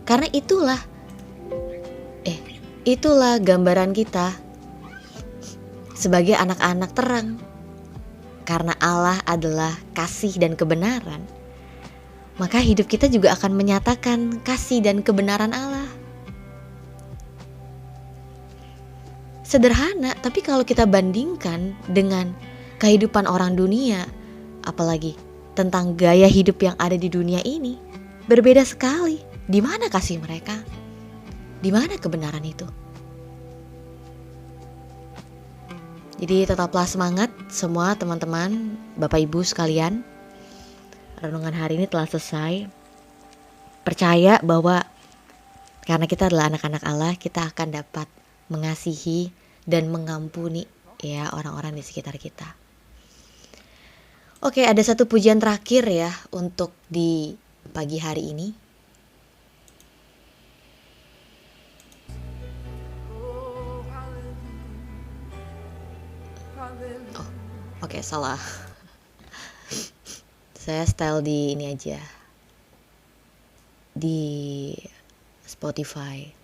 karena itulah gambaran kita sebagai anak-anak terang. Karena Allah adalah kasih dan kebenaran, maka hidup kita juga akan menyatakan kasih dan kebenaran Allah. Sederhana, tapi kalau kita bandingkan dengan kehidupan orang dunia, apalagi tentang gaya hidup yang ada di dunia ini, berbeda sekali. Di mana kasih mereka? Di mana kebenaran itu? Jadi tetaplah semangat semua teman-teman, Bapak Ibu sekalian. Renungan hari ini telah selesai. Percaya bahwa karena kita adalah anak-anak Allah, kita akan dapat mengasihi dan mengampuni ya orang-orang di sekitar kita. Oke, ada satu pujian terakhir ya untuk di pagi hari ini. Oke, salah. Saya style di ini aja. di Spotify.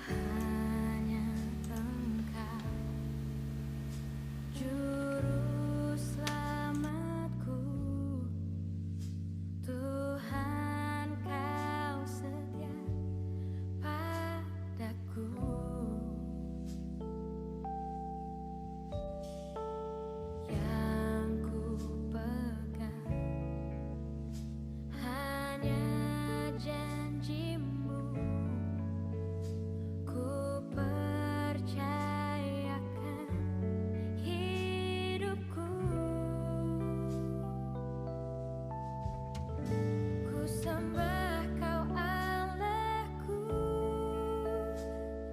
Hanya Engkau, Juru Selamatku, Tuhan Kau setia padaku. Yang ku pegang hanya janji-Mu. Ku percayakan hidupku. Ku sembah Kau Allahku,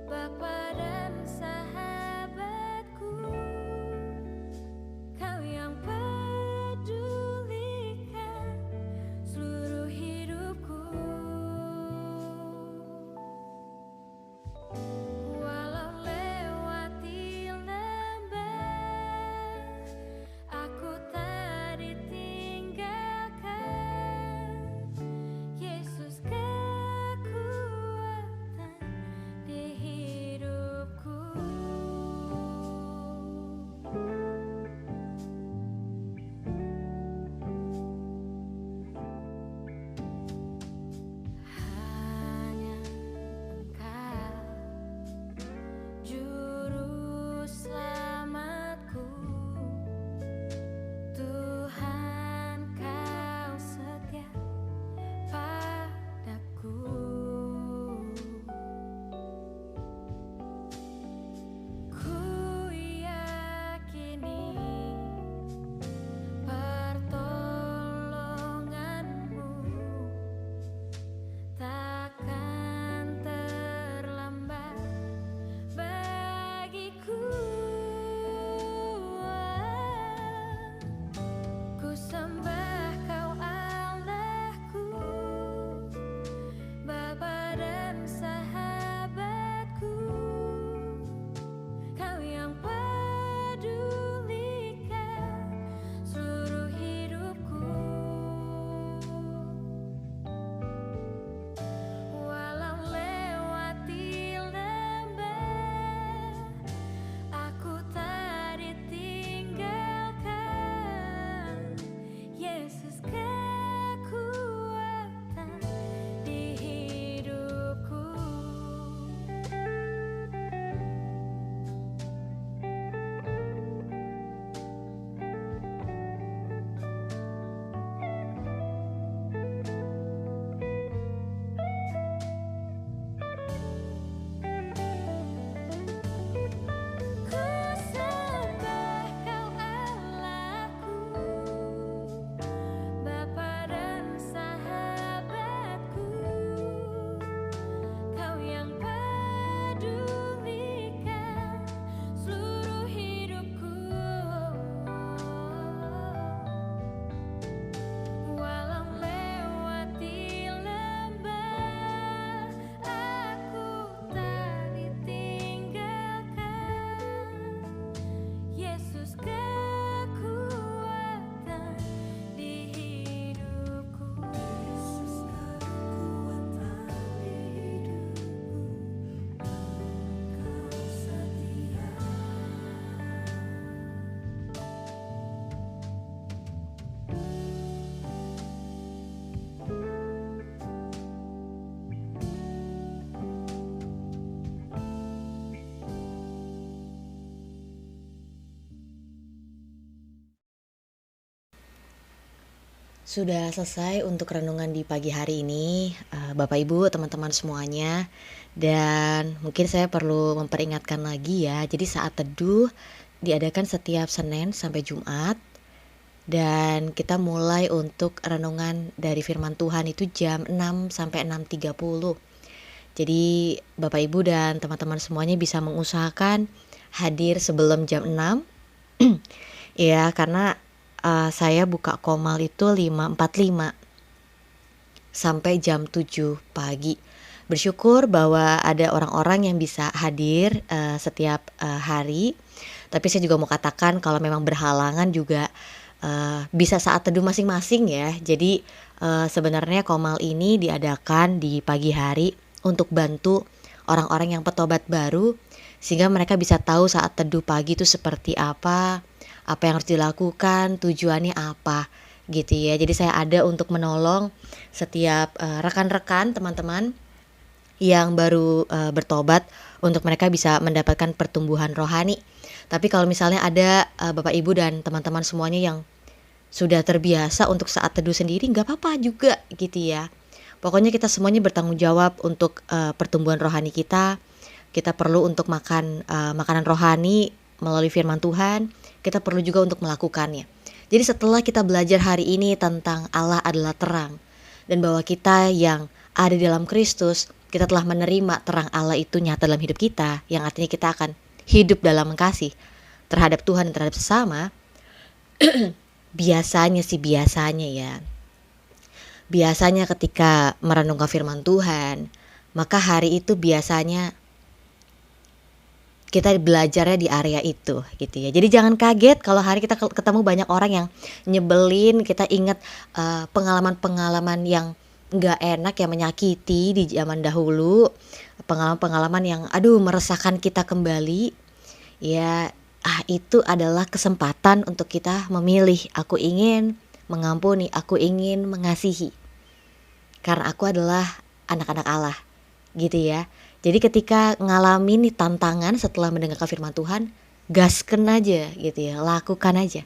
Bapa dan sahabatku. Kau yang pedulikan seluruh hidupku. Walau lewati lembah, aku tak ditinggalkan. Yesus kekuatan di hidupku. Hanya Engkau, Juru Selamatku, Tuhan Kau setia padaku. Ku yakini pertolongan-Mu takkan terlambat bagiku. Ku sembah Kau Allahku, Bapa dan sahabatku. Kau yang pedulikan seluruh hidupku. Walau lewati lembah, aku tak ditinggalkan. Yesus kekuatan di hidupku. Ku sembah Kau Allahku, Bapa dan sahabatku. Kau yang pedulikan seluruh hidupku. Walau lewati lembah, aku tak ditinggalkan. Yesus kekuatan di hidupku. Yesus kekuatan di hidupku. Kau setia. Sudah selesai untuk renungan di pagi hari ini, Bapak Ibu, teman-teman semuanya. Dan mungkin saya perlu memperingatkan lagi ya. Jadi saat teduh diadakan setiap Senin sampai Jumat. Dan kita mulai untuk renungan dari firman Tuhan itu jam 6 sampai 6.30. Jadi Bapak Ibu dan teman-teman semuanya bisa mengusahakan hadir sebelum jam 6. Ya, karena saya buka komal itu 5.45 sampai jam 7 pagi. Bersyukur bahwa ada orang-orang yang bisa hadir setiap hari. Tapi saya juga mau katakan kalau memang berhalangan juga bisa saat teduh masing-masing ya. Jadi sebenarnya komal ini diadakan di pagi hari untuk bantu orang-orang yang petobat baru, sehingga mereka bisa tahu saat teduh pagi itu seperti apa yang harus dilakukan, tujuannya apa gitu ya. Jadi saya ada untuk menolong setiap rekan-rekan teman-teman yang baru bertobat, untuk mereka bisa mendapatkan pertumbuhan rohani. Tapi kalau misalnya ada Bapak Ibu dan teman-teman semuanya yang sudah terbiasa untuk saat teduh sendiri, nggak apa-apa juga gitu ya. Pokoknya kita semuanya bertanggung jawab untuk pertumbuhan rohani kita. Kita perlu untuk makan makanan rohani melalui firman Tuhan. Kita perlu juga untuk melakukannya. Jadi setelah kita belajar hari ini tentang Allah adalah terang, dan bahwa kita yang ada di dalam Kristus, kita telah menerima terang Allah itu nyata dalam hidup kita, yang artinya kita akan hidup dalam mengasihi terhadap Tuhan dan terhadap sesama. Biasanya ya, biasanya ketika merenungkan firman Tuhan, maka hari itu biasanya kita belajarnya di area itu gitu ya. Jadi jangan kaget kalau hari kita ketemu banyak orang yang nyebelin. Kita ingat pengalaman-pengalaman yang gak enak, yang menyakiti di zaman dahulu, pengalaman-pengalaman yang meresahkan kita kembali ya. Itu adalah kesempatan untuk kita memilih, aku ingin mengampuni, aku ingin mengasihi, karena aku adalah anak-anak Allah gitu ya. Jadi ketika ngalamin tantangan setelah mendengarkan firman Tuhan, gasken aja gitu ya, lakukan aja.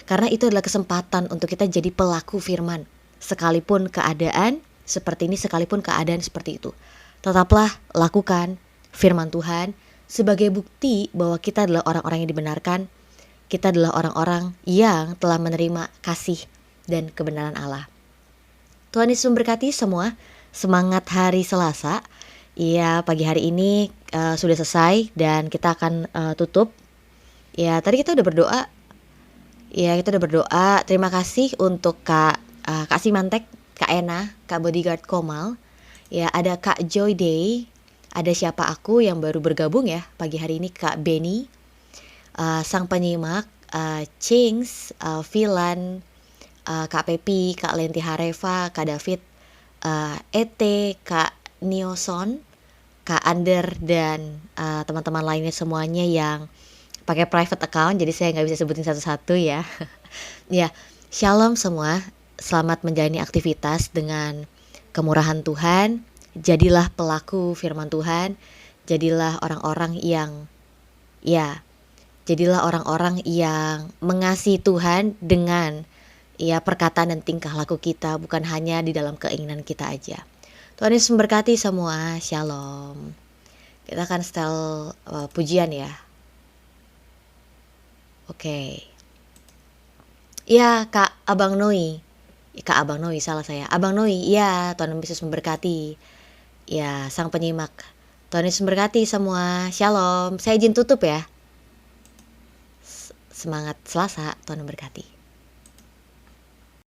Karena itu adalah kesempatan untuk kita jadi pelaku firman. Sekalipun keadaan seperti ini, sekalipun keadaan seperti itu, tetaplah lakukan firman Tuhan sebagai bukti bahwa kita adalah orang-orang yang dibenarkan. Kita adalah orang-orang yang telah menerima kasih dan kebenaran Allah. Tuhan Yesus memberkati semua. Semangat hari Selasa. Iya, pagi hari ini sudah selesai dan kita akan tutup. Ya, tadi kita udah berdoa. Ya, kita udah berdoa. Terima kasih untuk Kak Simantek, Kak Ena, Kak Bodyguard Komal. Ya, ada Kak Joy Day. Ada siapa aku yang baru bergabung ya pagi hari ini, Kak Benny, sang penyimak, Chings, Filan, Kak Pepi, Kak Lenti Hareva, Kak David, Ete, Kak Nioson, Kak Ander, dan teman-teman lainnya semuanya yang pakai private account, jadi saya nggak bisa sebutin satu-satu ya. Ya, shalom semua, selamat menjalani aktivitas dengan kemurahan Tuhan. Jadilah pelaku firman Tuhan, jadilah orang-orang yang mengasihi Tuhan dengan perkataan dan tingkah laku kita, bukan hanya di dalam keinginan kita aja. Tuhan Yesus memberkati semua. Shalom. Kita akan setel pujian ya. Oke. Ya, Abang Noi, salah saya. Abang Noi, ya, Tuhan Yesus memberkati. Ya, sang penyimak. Tuhan Yesus memberkati semua. Shalom. Saya izin tutup ya. Semangat Selasa, Tuhan memberkati.